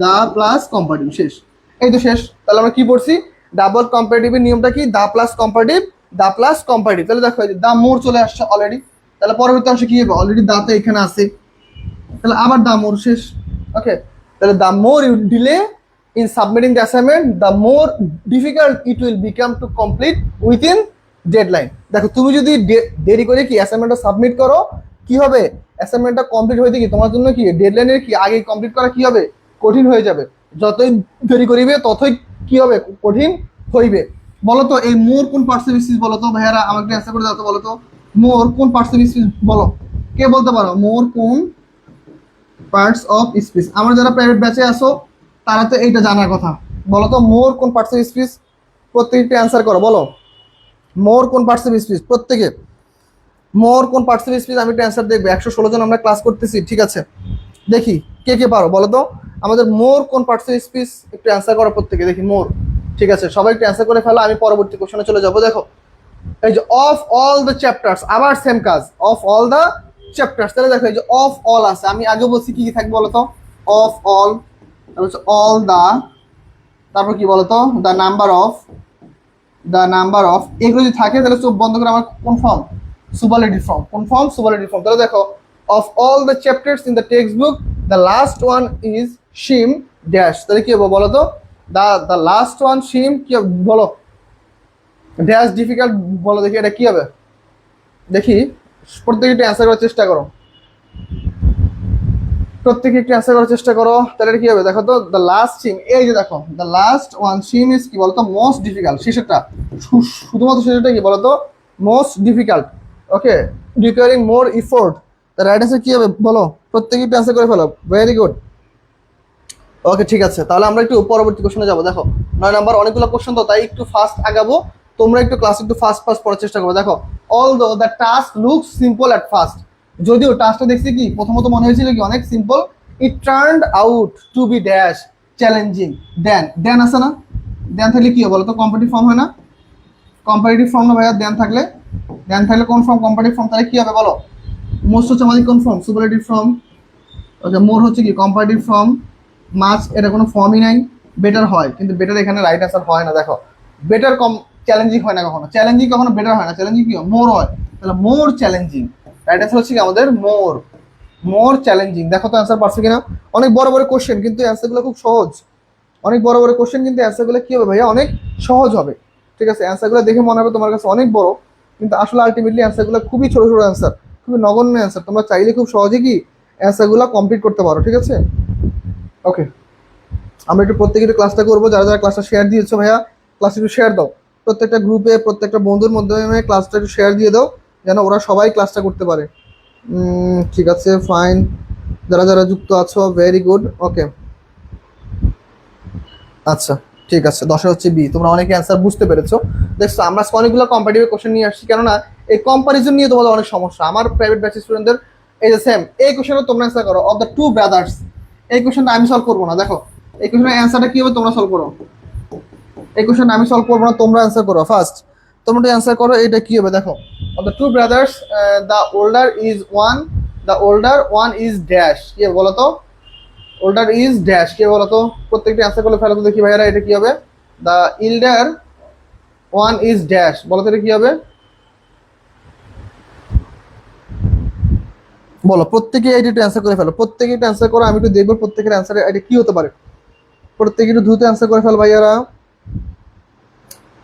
the plus comparative, শেষ, এই তো শেষ। তাহলে আমরা কি পড়ছি? ডাবল কম্পারেটিভের নিয়মটা কি? The plus comparative, the plus comparative. তাহলে দেখো দা মোর চলে আসছে অলরেডি, তাহলে পরবর্তী অংশে কি হবে? অলরেডি দা তো এখানে আছে, তাহলে আবার দা মোর, শেষ। ওকে তাহলে the more you delay in submitting the assignment the more difficult it will become to complete within deadline. দেখো তুমি যদি দেরি করে কি অ্যাসাইনমেন্টটা সাবমিট করো, কি হবে? অ্যাসাইনমেন্টটা কমপ্লিট হইতে কি তোমার জন্য কি ডেডলাইনের কি আগে কমপ্লিট করা কি হবে? কঠিন হয়ে যাবে। যতই দেরি করিবে ততই কি হবে? কঠিন হইবে। বলতো এই মোর কোন পার্টস অফ স্পিচ বলো তো ভাইয়ারা, আমাকে অ্যান্সার করে দাও তো। বলো তো মোর কোন পার্টস অফ স্পিচ বলো, কে বলতে পারো? মোর কোন পার্টস অফ স্পিচ? আমরা যারা প্রাইভেট ব্যাচে আসো তারা তো এইটা জানার কথা। বলো তো মোর কোন পার্টস অফ স্পিচ, প্রত্যেকটা অ্যান্সার করো, বলো মোর কোন পার্টস অফ স্পিচ, প্রত্যেকে মোর কোন পার্টস অফ স্পিচ। আমি একটা অ্যান্সার দেখবো, 116 জন আমরা ক্লাস করতেছি, ঠিক আছে? দেখি কে কে পারো, বলো তো আমাদের মোর কোন পার্টস অফ স্পিচ, একটু অ্যান্সার করো প্রত্যেকে, দেখি মোর, ঠিক আছে? সবাই একটু অ্যান্সার করে ফেলো, আমি পরবর্তী কোশ্চেনে চলে যাবো। দেখো এই যে অফ অল দ্য চ্যাপ্টার্স, আবার সেম কাজ, অফ অল দ্য চ্যাপ্টার্স। তাহলে দেখো এই যে অফ অল আছে, আমি আগে বলছি কি কি থাকবে বলো তো? অফ অল, তারপর হচ্ছে অল দা, তারপর কি বলতো? The number of, the number of, এগুলো যদি থাকে তাহলে চোখ বন্ধ করে আমার কোন ফর্ম? Superlative form. কোন ফর্ম? Superlative form. তাহলে দেখো of all the chapters in the text book the last one is শিম ড্যাশ। তাহলে কি হবে বলো তো? দ্য লাস্ট ওয়ান শিম কি হবে বলো? ড্যাশ ডিফিকাল্ট বলো দেখি, এটা কি হবে? দেখি প্রত্যেকে একটু অ্যান্সার করার চেষ্টা করো, প্রত্যেকে একটু অ্যান্সার করার চেষ্টা করো। তাহলে এটা কি হবে দেখো তো? দ্য লাস্ট সিম, এই যে দেখো the last one seem is কি বলতো? Most difficult. শেষেরটা, শুধুমাত্র শেষেরটা কি বলতো? Most difficult. Okay requiring more effort. The right answer কি হবে বলো? প্রত্যেকে একটু অ্যান্সার করে ফেলো, ভেরি গুড। ওকে ঠিক আছে, তাহলে আমরা একটু পরবর্তী কোশ্চেনে যাবো। দেখো 9 নাম্বার, অনেকগুলো কোশ্চেন তো তাই একটু ফাস্ট আগাবো, তোমরা একটু ক্লাস একটু ফাস্ট ফাস্ট পড়ার চেষ্টা করবো। দেখো although the task looks simple at first, যদিও টাস্কটা দেখছি কি প্রথমত মনে হয়েছিল কি অনেক simple, it turned out to be dash challenging than than আছে না, দেন থাকলে কি হবে বলো তো, কম্পারেটিভ ফর্ম হয় না, কম্পারেটিভ ফর্ম না ভাইয়া, দেন থাকলে কোন ফর্ম, কম্পারেটিভ ফর্ম, তাহলে কি হবে বলো, মোস্ট হচ্ছে আমাদের কোন ফর্ম, সুপারলেটিভ ফর্ম। ওকে, মোর হচ্ছে কি কম্পারেটিভ ফর্ম, মাছ এটা কোনো ফর্মই নাই, বেটার হয় কিন্তু বেটার এখানে রাইট অ্যান্সার হয় না, দেখো বেটার কম চ্যালেঞ্জিং হয় না কখনো, চ্যালেঞ্জিং কখনো বেটার হয় না, চ্যালেঞ্জিং কি হয় মোর হয়, তাহলে মোর চ্যালেঞ্জিং, রাইট অ্যান্সার হচ্ছে কি আমাদের মোর, মোর চ্যালেঞ্জিং। দেখো তো অ্যান্সার পারছে কিনা, অনেক বড় বড় কোশ্চেন কিন্তু অ্যান্সারগুলো খুব সহজ, অনেক বড় বড় কোশ্চেন কিন্তু অ্যান্সারগুলো কি হবে ভাইয়া অনেক সহজ হবে, ঠিক আছে, অ্যান্সারগুলো দেখে মনে হবে তোমার কাছে অনেক বড়, কিন্তু আসলে আলটিমেটলি অ্যান্সারগুলো খুবই ছোট ছোট অ্যান্সার, খুবই নগণ্য অ্যান্সার, তোমরা চাইলে খুব সহজে কি অ্যান্সারগুলো কমপ্লিট করতে পারো, ঠিক আছে। ওকে, আমরা একটু প্রত্যেকের ক্লাসটা করবো, যারা যারা ক্লাসটা শেয়ার দিয়েছো ভাইয়া ক্লাস একটু শেয়ার দাও, প্রত্যেকটা গ্রুপে প্রত্যেকটা বন্ধুর মাধ্যমে ক্লাসটা একটু শেয়ার দিয়ে দাও, যেন ওরা সবাই ক্লাসটা করতে পারে। ঠিক আছে, ফাইন, যারা যারা যুক্ত আছো ভেরি গুড। ওকে, আচ্ছা ঠিক আছে, 10 হচ্ছে বি, তোমরা অনেকে অ্যান্সার বুঝতে পেরেছো। দেখছো আমরা অনেকগুলো কম্পারেটিভ কোশ্চেন নিয়ে আসছি, কেননা এই কম্পারিজন নিয়ে তোমাদের অনেক সমস্যা, আমার প্রাইভেট ব্যাচের স্টুডেন্টদের এই যে সেম এই কোশ্চেনও তোমরা অ্যান্সার করো, অফ দ্য টু ব্রাদার্স, এই কোশ্চেনটা আমি সলভ করবো না, দেখো এই কোশ্চেনের অ্যান্সারটা কি হবে তোমরা সলভ করো, এই কোশ্চেন আমি সলভ করবো না, তোমরা অ্যান্সার করো ফার্স্ট, তোমরা অ্যান্সার করো এটা কি হবে, দেখো of the two brothers the older is one, the older one is dash, কি হবে বলো তো, ওল্ডার ইজ ড্যাশ, কি বলো তো, প্রত্যেকটি অ্যান্সার করলে ফেলো তো দেখি ভাইয়ারা এটা কি হবে, the elder one is dash, বলো তো এটা কি হবে, বলো প্রত্যেকে এটা একটু অ্যান্সার করে ফেলো, প্রত্যেকে একটু অ্যান্সার করো, আমি একটু দেখবো প্রত্যেকের অ্যান্সার এটা কি হতে পারে, প্রত্যেকে একটু দ্রুত অ্যান্সার করে ফেলো ভাইয়ারা।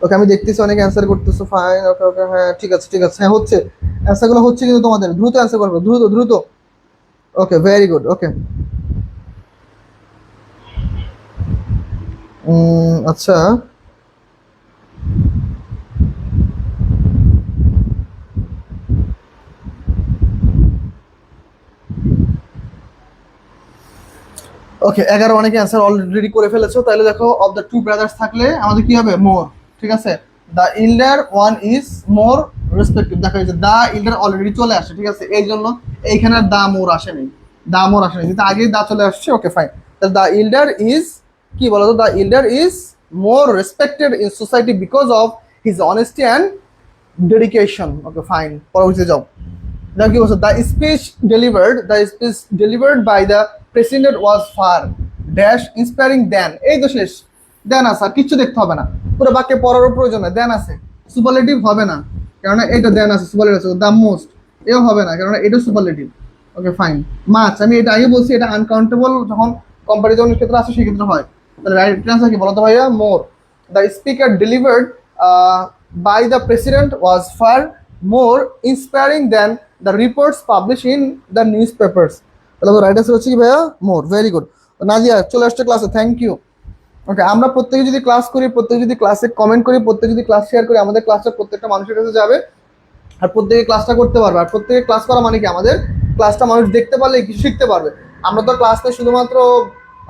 ওকে, আমি দেখতেছি অনেকে অ্যান্সার করতেছো, ফাইন, ওকে ওকে, হ্যাঁ ঠিক আছে ঠিক আছে, হ্যাঁ হচ্ছে, অ্যান্সারগুলো হচ্ছে কিন্তু তোমাদের, দ্রুত অ্যান্সার করবে, দ্রুত দ্রুত। ওকে, ভেরি গুড। ওকে, আচ্ছা, ওকে 11 অনেকে অ্যান্সার অলরেডি করে ফেলেছো, তাহলে দেখো অফ দ্য টু ব্রাদার্স থাকলে আমাদের কি হবে মোর, ঠিক আছে, the elder one is more respective, দেখা যাচ্ছে দ্য ইল্ডার অলরেডি চলে আসে, ঠিক আছে, এই জন্য এইখানে দা মোর আসেনি, দা মোর আসেনি, কিন্তু আগেই দা চলে আসছে, ওকে ফাইন, তাহলে দ্য ইল্ডার ইজ কি বলতো, the elder is more respected in society because of his honesty and dedication, okay fine, পরবর্তীতে যাও, দেখো কি বলছো, the speech delivered by the president was far dash inspiring than, এই তো শেষ, দেন আছে আর কিচ্ছু দেখতে হবে না, পুরো বাক্যে পড়ারও প্রয়োজন নেই, দেন আছে, সুপারলেটিভ হবে না কেননা এটা দেন আছে, সুপারলেটিভ আছে, দ্য মোস্ট এও হবে না কেননা এটা সুপারলেটিভ, ওকে ফাইন, মাছ আমি এটা আগে বলছি, এটা আনকাউন্টেবল যখন কম্পারিজনের ক্ষেত্রে আছে সেক্ষেত্রে হয়, তাহলে রাইট আনসার কি বলতো ভাইয়া, more, the speaker delivered by the president was far more inspiring than the reports publish in the newspapers, তাহলে রাইট আনসার হচ্ছে কি ভাইয়া মোর, ভেরি গুড। নাজিয়া চলে আসছে ক্লাসে, থ্যাংক ইউ। ওকে, আমরা প্রত্যেকে যদি ক্লাস করি, প্রত্যেকে যদি ক্লাসে কমেন্ট করি, প্রত্যেকে যদি ক্লাস শেয়ার করি, আমাদের ক্লাসটা প্রত্যেকটা মানুষের কাছে যাবে, আর প্রত্যেকে ক্লাসটা করতে পারবে, আর প্রত্যেকে ক্লাস করা মানে কি আমাদের ক্লাসটা মানুষ দেখতে পারলে কিছু শিখতে পারবে, আমরা তো ক্লাস নেই শুধুমাত্র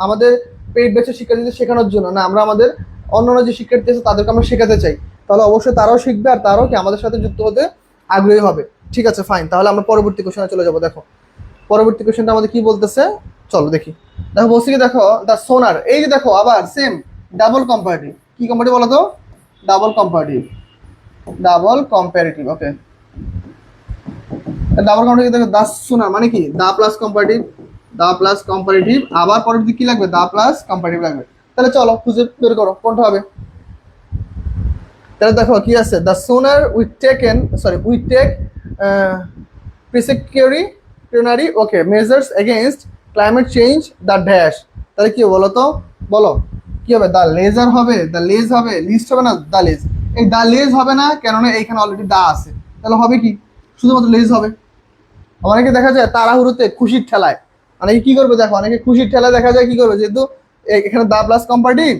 আমাদের পেইড ব্যাচের শিক্ষার্থীদের শেখানোর জন্য না, আমরা আমাদের অন্যান্য যে শিক্ষার্থী আছে তাদেরকে আমরা শেখাতে চাই, তাহলে অবশ্যই তারাও শিখবে আর তারাও কি আমাদের সাথে যুক্ত হতে আগ্রহী হবে, ঠিক আছে ফাইন, তাহলে আমরা পরবর্তী কোশ্চেনে চলে যাবো। দেখো পরবর্তী কোশ্চেনটা আমাদের কি বলতেছে, চলো দেখি, দেখো বলছি কি, দেখো দ্য সোনার, এই যে দেখো আবার সেম ডাবল কম্পারেটিভ, কি কম্পারেটিভ বলো তো, double comparative, double comparative, okay, double comparative, দেখো দা সোনার মানে কি, the plus comparative, the plus comparative, আবার পরবর্তী কি লাগবে, দা প্লাস কম্পারেটিভ লাগবে, তাহলে চলো খুঁজে বের করো কোনটা হবে, তাহলে দেখো কি আছে, the sooner we take precautionary okay measures against climate change the dash, তাহলে কি বলো তো, বলো কি হবে, দ্য লেজার হবে, দ্য লেজ হবে, লিস্ট হবে না, দ্য লেজ, এই দ্য লেজ হবে না কেননা এইখানে অলরেডি দা আছে, তাহলে হবে কি শুধুমাত্র লেজ হবে। অনেকে দেখা যায় তাড়াহুড়োতে খুশির ঠেলায়, অনেকে কি করবে দেখো, অনেকে খুশির ঠেলায় দেখা যায় কি করবে, যেহেতু এখানে দা প্লাস কম্পারেটিভ,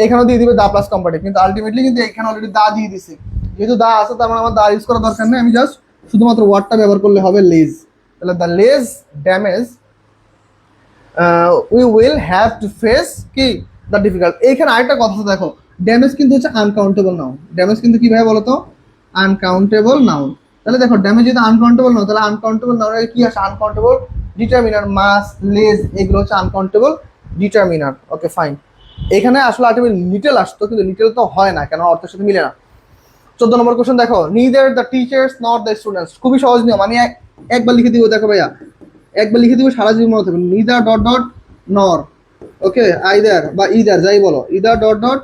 এখানেও দিয়ে দিবে দা প্লাস কম্পারেটিভ, কিন্তু আলটিমেটলি কিন্তু এখানে অলরেডি দা দিয়ে দিছে, যেহেতু দা আছে তার মানে আমার দা ইউজ করার দরকার নেই, আমি জাস্ট শুধুমাত্র ওয়ার্ডটা ব্যবহার করলে হবে লেজ, তাহলে দ্য লেজ damage we will have to face কি দ্য ডিফিকাল্ট, এইখানে আরেকটা কথা দেখো, ড্যামেজ কিন্তু হচ্ছে আনকাউন্টেবল নাউন, ড্যামেজ কিন্তু কি ভাবে বলো তো, আনকাউন্টেবল নাউন, তাহলে দেখো ড্যামেজ যদি আনকাউন্টেবল নাও, তাহলে আনকাউন্টেবল নাউনের কি আসে, আনকাউন্টেবল ডিটারমিনার, মাস, লেজ, এগুলো হচ্ছে আনকাউন্টেবল ডিটারমিনার। Okay fine. এখানে আসলে আলটিমেটলি লিটল আসতো, কিন্তু লিটল তো হয় না, কেন অর্থের সাথে মিলে না। 14 নম্বর কোশ্চেন দেখো, neither the teachers not the students. খুবই সহজ নিয়ম, আমি একবার লিখে দিব, দেখো ভাইয়া একবার লিখে দিব, সারা জীবন মনে থাকবে। নিদার ডট ডট নর, ওকে, আইদার বা ইদার যাই বলো, ইদার ডট ডট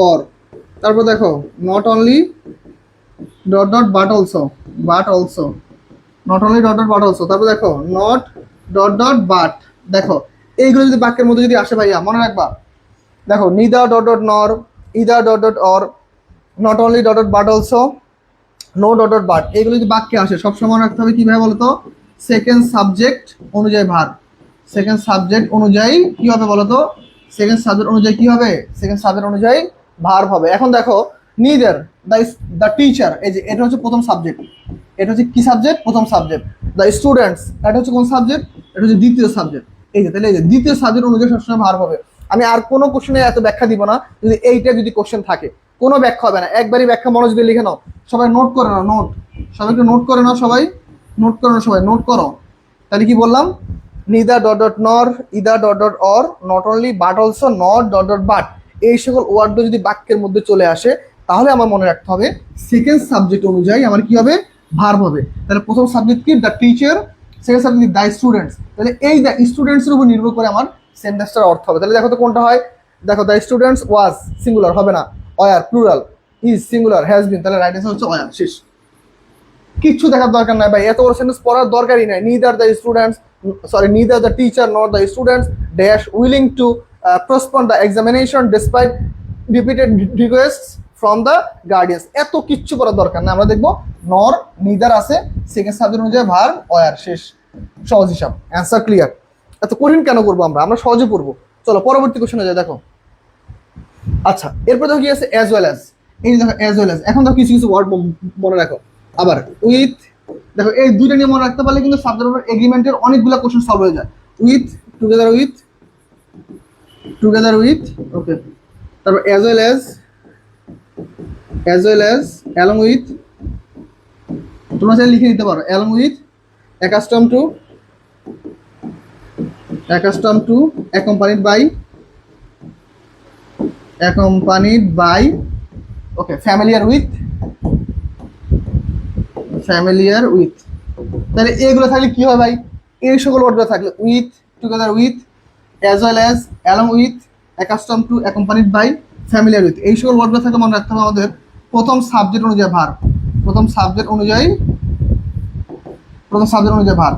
অর। তারপর দেখো not only dot dot but also, but also, not only dot dot but also. তারপর দেখো নট ডট ডট বাট। দেখো এইগুলো যদি বাক্যের মধ্যে যদি আসে ভাইয়া মনে রাখবা, দেখো neither dot dot nor, either dot dot or, not only dot dot but also, no dot dot but, এগুলো যদি বাক্যে আসে সবসময় মনে রাখতে হবে কিভাবে বলতো, সেকেন্ড সাবজেক্ট অনুযায়ী ভার। সেকেন্ড সাবজেক্ট অনুযায়ী কি হবে বলতো, সেকেন্ড সাবজেক্ট অনুযায়ী কি হবে, সেকেন্ড সাবজেক্ট অনুযায়ী ভার হবে। এখন দেখো নিদার দ্য টিচার, এই যে এটা হচ্ছে প্রথম সাবজেক্ট, এটা হচ্ছে কি সাবজেক্ট, প্রথম সাবজেক্ট। দ্য স্টুডেন্টস, এটা হচ্ছে কোন সাবজেক্ট, এটা হচ্ছে দ্বিতীয় সাবজেক্ট। এই যে তাহলে এই যে দ্বিতীয় সাবজেক্ট অনুযায়ী সবসময় ভার হবে। আমি আর কোনো কোশ্চেনে এত ব্যাখ্যা দিব না, যদি এইটা যদি কোশ্চেন থাকে কোনো ব্যাখ্যা হবে না, একবারই ব্যাখ্যা মনোযোগ দিয়ে লিখে নাও। সবাই নোট করে নাও, নোট, সবাইকে নোট করে নাও, সবাই নোট করে নাও, সবাই নোট করো। তাহলে কি বললাম, neither dot dot nor, either dot dot or, not only but also, not dot dot but, এই সকল ওয়ার্ডগুলো যদি বাক্যের মধ্যে চলে আসে তাহলে আমার মনে রাখতে হবে সেকেন্ড সাবজেক্ট অনুযায়ী আমার কি হবে, ভার্ব হবে। তাহলে প্রথম সাবজেক্ট কি, the teacher, second subject the students. তাহলে এই দ্য স্টুডেন্টসের উপর নির্ভর করে আমার সেন্টেন্সটার অর্থ হবে। তাহলে দেখো তো কোনটা হয়, দেখো দ্য স্টুডেন্টস ওয়াজ সিঙ্গুলার হবে না, were plural, is singular, has been, তাহলে রাইট অ্যান্সার হচ্ছে ওয়ার। শেষ, কিচ্ছু দেখার দরকার নাই ভাই, এত বড় সেন্টেন্স পড়ার দরকারই নাই। Neither the students, sorry, neither the teacher not the students dash willing to postpone the examination despite repeated রিকোয়েস্টস from the guardians. এত কিচ্ছু করার দরকার না, আমরা দেখবো নর, নিদার আছে, সেকেন্ড সাবজেক্ট অনুযায়ী ভার, ওয়ার। শেষ, সহজ হিসাব, অ্যান্সার ক্লিয়ার। এত কঠিন কেন করবো আমরা, আমরা সহজে পড়বো। চলো পরবর্তী কোশ্চেনে যাই। দেখো আচ্ছা, এরপর দেখো কি আছে, অ্যাজ ওয়েল অ্যাজ। এই যে দেখো অ্যাজ ওয়েল অ্যাজ, এখন দেখো কিছু কিছু ওয়ার্ড মনে রাখো। আবার উইথ, দেখো এই দুইটা নিয়ে মনে রাখতে পারলে কিন্তু সাবজেক্ট এগ্রিমেন্টের অনেকগুলো কোশ্চেন সলভ হয়ে যায়। With, together with, together with, okay. তারপর as well as, as well as, along with, তোমরা চাইলে লিখে দিতে পারো, along with, accustom to, accustom to, accompanied by, accompanied by, okay, familiar with, familiar with. তাহলে এগুলো থাকলে কি হয় ভাই, এই সকল ওয়ার্ডগুলো থাকলে with, together with, as well as, along with, accustom to, accompanied by, familiar with, এই সকল ওয়ার্ডগুলো থাকলে মনে রাখতে হবে আমাদের প্রথম সাবজেক্ট অনুযায়ী ভার, প্রথম সাবজেক্ট অনুযায়ী, প্রথম সাবজেক্ট অনুযায়ী ভার।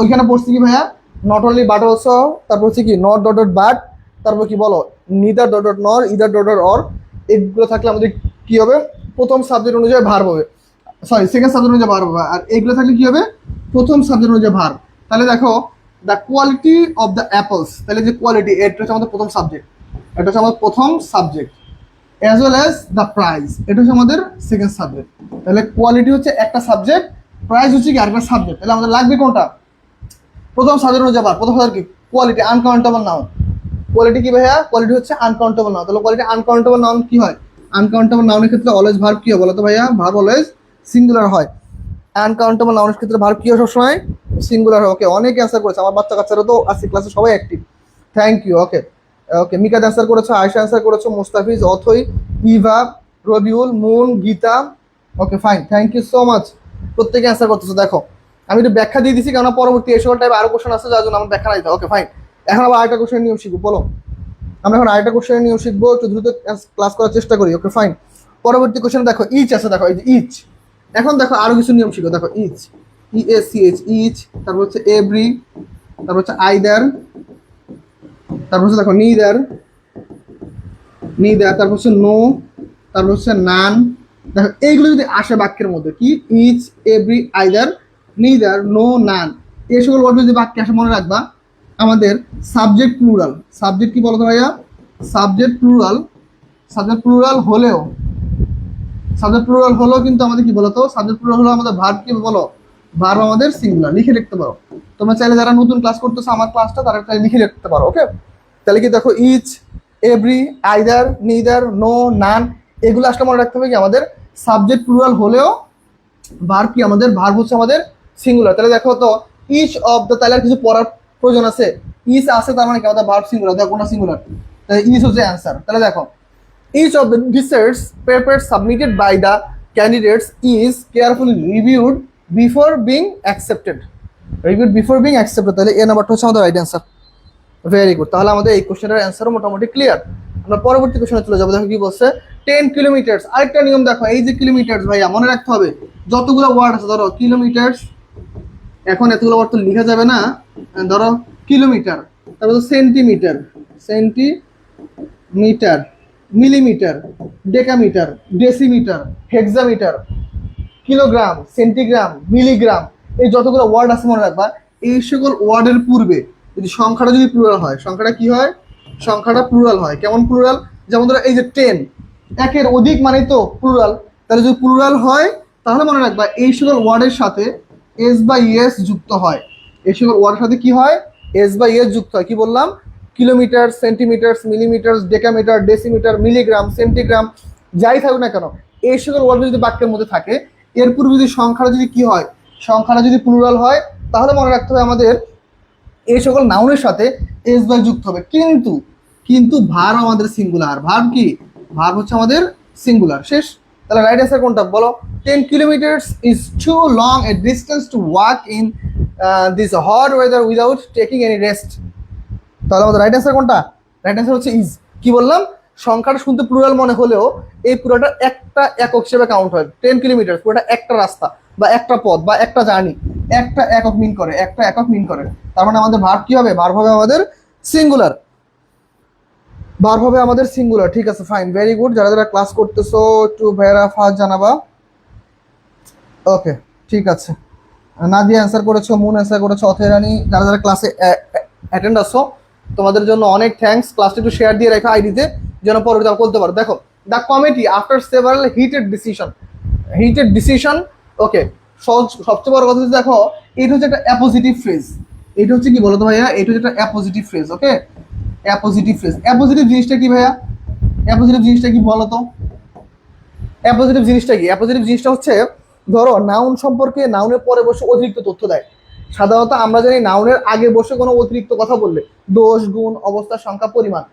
ওইখানে পড়ছি কি ভাইয়া, নট অনলি বাট অলসো, তারপর হচ্ছে কি নট ডট ডট বাট, তারপর কি বলো neither dot dot nor, either dot dot or, এগুলো থাকলে আমাদের কি হবে, প্রথম সাবজেক্ট অনুযায়ী ভার হবে, সরি সেকেন্ড সাবজেক্ট অনুযায়ী ভার হবে। আর এইগুলো থাকলে কি হবে, প্রথম সাবজেক্ট অনুযায়ী ভার। তাহলে দেখো the quality of the apples, তাহলে যে কোয়ালিটি, এটা হচ্ছে আমাদের প্রথম সাবজেক্ট, এটা হচ্ছে আমাদের প্রথম subject. As well as the price, এটা হচ্ছে আমাদের সেকেন্ড সাবজেক্ট। তাহলে কোয়ালিটি হচ্ছে একটা সাবজেক্ট, প্রাইস হচ্ছে কি আরেকটা সাবজেক্ট। তাহলে আমাদের লাগবে কোনটা, প্রথম সাবজেক্ট অনুযায়ী ভার। প্রথম সাবজেক্ট কি, কোয়ালিটি, আনকাউন্টেবল নাউন। কোয়ালিটি কি ভাইয়া, কোয়ালিটি হচ্ছে আনকাউন্টেবল নাউন। তাহলে কোয়ালিটি আনকাউন্টেবল নাউন কি হয়, আনকাউন্টেবল নাউনের ক্ষেত্রে অলওয়েজ ভার্ব কি হয় বলো তো ভাইয়া, ভার্ব অলওয়েজ সিঙ্গুলার হয়। আনকাউন্টেবল নাউনের ক্ষেত্রে ভার্ব কি হয় সবসময়, সিঙ্গুলার হয়। ওকে, অনেক অ্যান্সার করেছে, আমার বাচ্চা কাচ্চারা তো আজকে ক্লাসে সবাই active, thank you. Okay okay, Mikad answer করেছো, আয়েশা অ্যান্সার করেছো, Mustafiz, Othoi, Eva, Rabiul, Moon, Gita, okay fine, thank you so much. প্রত্যেকে অ্যান্সার করতেছো। দেখো আমি একটু ব্যাখ্যা দিয়ে দিচ্ছি, কেননা পরবর্তী এই সকল টাইপ আরো কোশ্চেন আছে, যার জন্য আমার ব্যাখ্যা না দিতে। ওকে ফাইন, এখন আবার আরেকটা কোশ্চেনের নিয়ম শিখবো, বলো আমরা এখন আরেকটা কোশ্চেনের নিয়ম শিখবো, একটু দ্রুত ক্লাস করার চেষ্টা করি। ওকে ফাইন, পরবর্তী কোশ্চেন দেখো ইচ আছে, দেখো এই যে ইচ। এখন দেখো আরো কিছু নিয়ম শিখো, দেখো ইচ, ইএসিএইচ, ইচ, তারপর হচ্ছে এভরি, তারপর হচ্ছে আইদার, তারপর হচ্ছে দেখো নিদার, নিদার, তারপর হচ্ছে নো, তারপর হচ্ছে নান। দেখো এইগুলো যদি আসে বাক্যের মধ্যে, কি each, every, either, neither, no, none, এই সকল ওয়ার্ড যদি বাক্যে আসে মনে রাখবা আমাদের সাবজেক্ট প্লুরাল। সাবজেক্ট কি বলতো ভাইয়া, সাবজেক্ট প্লুরাল, সাবজেক্ট প্লুরাল হলেও, সাবজেক্ট প্লুরাল হলেও কিন্তু আমাদের কি বলতো, সাবজেক্ট প্লুরাল হলো আমাদের ভার্ব কি বলো, ভার্ব আমাদের সিঙ্গুলার। লিখে লিখতে পারো তোমরা চাইলে, যারা নতুন ক্লাস করতেছো আমার ক্লাসটা, তারা চাইলে লিখে লিখতে পারো। ওকে, তাহলে কি দেখো each, every, either, neither, no, none, এগুলো আসলে মনে রাখতে হবে কি আমাদের সাবজেক্ট প্লুরাল হলেও ভার্ব কি আমাদের, ভার্ব হচ্ছে আমাদের সিঙ্গুলার। তাহলে দেখো তো ইচ অফ দ্য, তাহলে আর কিছু পড়ার প্রয়োজন আছে? ইচ আছে তার মানে কি আমাদের ভার্ব সিঙ্গুলার, দেখো কোনটা সিঙ্গুলার, তাহলে ইচ হচ্ছে অ্যান্সার। তাহলে দেখো each of the research papers submitted by the candidates is carefully reviewed before being accepted, reviewed before being accepted, তাহলে এ নাম্বারটা হচ্ছে আমাদের রাইট অ্যান্সার। ভেরি গুড, তাহলে আমাদের এই কোশ্চেনের অ্যান্সারও মোটামুটি ক্লিয়ার। আমরা পরবর্তী কোশ্চেনে চলে যাবো। দেখো কি বলছে, 10 কিলোমিটার্স। আরেকটা নিয়ম দেখো, এই যে কিলোমিটার্স ভাইয়া মনে রাখতে হবে, যতগুলো ওয়ার্ড আছে ধরো কিলোমিটার্স, এখন এতগুলো ওয়ার্ড তো লেখা যাবে না, ধরো কিলোমিটার, তারপর centimetre, centimetre, millimetre, decametre, decimetre, hexameter, kilogram, centigram, milligram, এই যতগুলো ওয়ার্ড আছে মনে রাখবা, এই সকল ওয়ার্ডের পূর্বে যদি সংখ্যাটা যদি প্লুরাল হয়, সংখ্যাটা কি হয়, সংখ্যাটা প্লুরাল হয়। কেমন প্লুরাল? যেমন ধরো এই যে 10, একের অধিক মানে তো প্লুরাল, তাহলে যদি প্লুরাল হয় তাহলে মনে রাখবা এই সকল ওয়ার্ডের সাথে এস বা ইএস যুক্ত হয়। এই সকল ওয়ার্ডের সাথে কি হয়, এস বা ইএস যুক্ত হয়। কি বললাম, kilometre, centimetre, millimetre, decametre, decimetre, milligram, centigram, যাই থাকুক না কেন, এই সকল ওয়ার্ড যদি বাক্যের মধ্যে থাকে, এর পূর্বে যদি সংখ্যাটা যদি কি হয়, সংখ্যাটা যদি প্লুরাল হয়, তাহলে মনে রাখতে হবে আমাদের এই সকল নাউনের সাথে এস বাই যুক্ত হবে। কিন্তু কিন্তু ভার্ব আমাদের সিঙ্গুলার, ভার্ব কি, ভার্ব হচ্ছে আমাদের সিঙ্গুলার। শেষ। তাহলে রাইট অ্যান্সার কোনটা বলো? 10 kilometers is too long a distance to walk in this hot weather without taking any rest. তাহলে আমাদের রাইট অ্যান্সার কোনটা? রাইট অ্যান্সার হচ্ছে ইজ। কি বললাম, সংখ্যাটা শুনতে প্লুরাল মনে হলেও এই পুরোটা একটা একক হিসেবে কাউন্ট হয়। 10 কিলোমিটার পুরোটা একটা রাস্তা বা একটা পথ বা একটা জার্নি, একটা একক মিন করে, একটা একক মিন করে। তার মানে আমাদের ভার্ব কি হবে, ভার্ব হবে আমাদের সিঙ্গুলার, ভার্ব হবে আমাদের সিঙ্গুলার। ঠিক আছে, ফাইন, ভেরি গুড। যারা যারা ক্লাস করতেছো একটু ভাইরা ফার্স্ট জানাবা। ওকে, ঠিক আছে। নাদিয়া অ্যান্সার করেছো, মুন অ্যান্সার করেছো, অথেরানি, যারা যারা ক্লাসে অ্যাটেন্ড আসো তোমাদের জন্য অনেক থ্যাঙ্কস। ক্লাসটা একটু শেয়ার দিয়ে রাখো আইডিতে, যেন পরবর্তী বলতে পারো। দেখো, the committee after several heated decision, okay, সবচেয়ে বড় কথা হচ্ছে দেখো, এটা হচ্ছে একটা অ্যাপোজিটিভ ফ্রেজ। এটা হচ্ছে কি বলো তো ভাইয়া, এটা হচ্ছে একটা অ্যাপোজিটিভ ফ্রেজ। ওকে, অ্যাপোজিটিভ ফ্রেজ। অ্যাপোজিটিভ জিনিসটা কি ভাইয়া, অ্যাপোজিটিভ জিনিসটা কি বলো তো? অ্যাপোজিটিভ জিনিসটা কি? অ্যাপোজিটিভ জিনিসটা হচ্ছে ধরো নাউন সম্পর্কে নাউনের পরে বসে অতিরিক্ত তথ্য দেয়। সাধারণত আমরা জানি নাউনের আগে বসে কোনো অতিরিক্ত কথা বললে দোষ, গুণ, অবস্থা, সংখ্যা, পরিমাণ,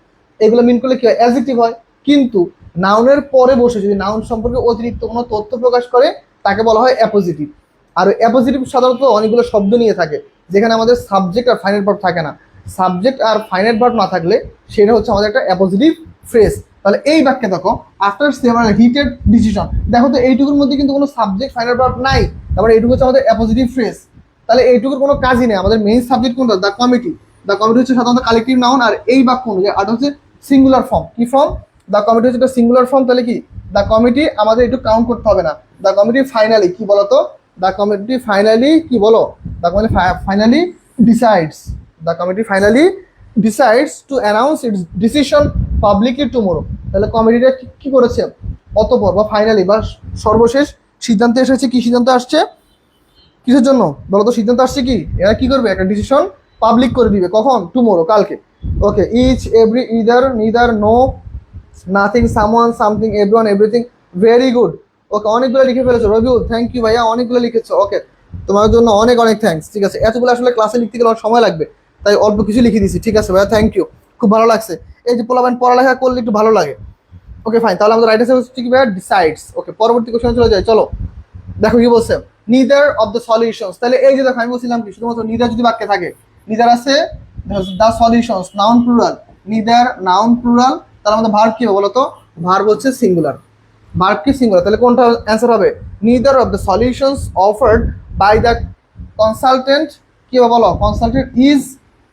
এগুলো মিন করলে কি হয়, অ্যাডজেক্টিভ হয়। কিন্তু নাউনের পরে বসে যদি নাউন সম্পর্কে অতিরিক্ত কোনো তথ্য প্রকাশ করে তাকে বলা হয় অ্যাপোজিটিভ। আর অ্যাপোজিটিভ সাধারণত অনেকগুলো শব্দ নিয়ে থাকে, যেখানে আমাদের সাবজেক্ট আর ফাইনাইট ভার্ব থাকে না। সাবজেক্ট আর ফাইনাইট ভার্ব না থাকলে সেটা হচ্ছে আমাদের একটা অ্যাপোজিটিভ ফ্রেজ। তাহলে এই বাক্যে দেখো, আফটার সেভারাল হিটেড ডিসিশন, দেখো তো এইটুকুর মধ্যে কিন্তু কোনো সাবজেক্ট ফাইনাল ভার্ব নাই, তারপরে এইটুকু হচ্ছে আমাদের অ্যাপোজিটিভ ফ্রেজ। তাহলে এইটুকুর কোনো কাজই নেই। আমাদের মেইন সাবজেক্ট কোনটা, দ্য কমিটি। দ্য কমিটি হচ্ছে সাধারণত কালেক্টিভ নাউন, আর এই বাক্য অনুযায়ী আর হচ্ছে সিঙ্গুলার ফর্ম। কি ফর্ম? দ্য কমিটি হচ্ছে একটা সিঙ্গুলার ফর্ম। তাহলে কি দ্য কমিটি আমাদের একটু কাউন্ট করতে হবে না। দ্য কমিটি ফাইনালি কি বলতো, দ্য কমিটি ফাইনালি কি বলো, the committee finally decides, the committee finally decides to announce it's decision publicly tomorrow. তাহলে কমিটিটা কি করেছে, অতঃপর বা ফাইনালি বা সর্বশেষ সিদ্ধান্তে এসেছে। কি সিদ্ধান্ত আসছে, কিসের জন্য বলো তো? সিদ্ধান্ত আসছে কি, এরা কি করবে, একটা ডিসিশন পাবলিক করে দিবে। কখন? টুমোরো, কালকে। Okay, each, every, either, neither, no, nothing, someone, something, everyone, everything. Very good. Okay, অনেকগুলো লিখে ফেলেছো রবিউল, থ্যাংক ইউ ভাইয়া, অনেকগুলো লিখেছো। ওকে, তোমার জন্য অনেক অনেক থ্যাঙ্কস। ঠিক আছে, এতগুলো আসলে ক্লাসে লিখতে গেলে অনেক সময় লাগবে, তাই অল্প কিছু লিখে দিছি। ঠিক আছে ভাইয়া, থ্যাংক ইউ, খুব ভালো লাগছে। এই যে পোলাপান পড়ালেখা করলে একটু ভালো লাগে। ওকে ফাইন, তাহলে আমাদের রাইট অ্যান্সার হচ্ছে কি ভাইয়া, ডিসাইডস। ওকে, পরবর্তী কোশ্চেনে চলে যাই, চলো। দেখো কি বলছে, নিদার অফ দ্য সলিউশনস। তাহলে এই যে দেখো আমি বলছিলাম কি, শুধুমাত্র নিদার যদি বাক্যে থাকে, নিদার আছে, the solutions noun plural, neither noun plural, তাহলে আমাদের ভার্ব কি হবে বলো তো? ভার্ব হচ্ছে সিঙ্গুলার, ভার্ব কি সিঙ্গুলার। তাহলে কোনটা অ্যান্সার হবে? Neither of the solutions offered by the consultant, কি হবে বলো, consultant is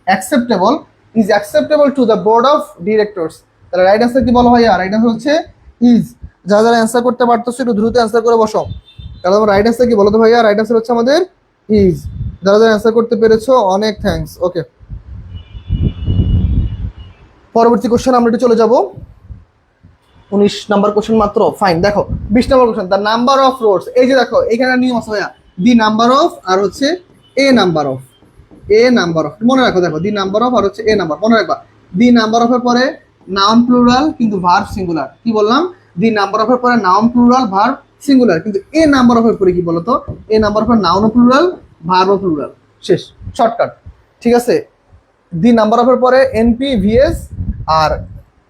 acceptable to the board of directors. তাহলে রাইট অ্যান্সার কি বলো ভাইয়া? রাইট অ্যান্সার হচ্ছে ইজ। যারা যারা অ্যান্সার করতে পারতেছো একটু দ্রুত অ্যান্সার করে বসো। তাহলে আমার রাইট অ্যান্সার কি বলো তো ভাইয়া? রাইট অ্যান্সার হচ্ছে আমাদের ইজ। যারা যারা অ্যান্সার করতে পেরেছো অনেক থ্যাঙ্কস। ওকে, পরবর্তী কোশ্চেন আমরা একটু চলে যাব। 19 নাম্বার কোশ্চেন মাত্র, ফাইন। দেখো 20 number question, the number of roads. এই যে দেখো এখানে নিয়ম আছে ভাইয়া, দি নাম্বার অফ আর হচ্ছে a number of, a number of মনে রাখো। দেখো দি নাম্বার অফ আর হচ্ছে এ নাম্বার, মনে রাখবা। দি নাম্বার অফ এর পরে নাউন প্লুরাল কিন্তু ভার্ব সিঙ্গুলার। কি বললাম? দি নাম্বার অফ এর পরে নাউন প্লুরাল ভার্ব সিঙ্গুলার, কিন্তু এ নাম্বার অফ এর পরে কি বলতো? এ নাম্বার অফ এর নাউন প্লুরাল ভার্ব প্লুরাল। শেষ, শর্টকাট। ঠিক আছে, দি নাম্বার অফের পরে এনপি ভিএস আর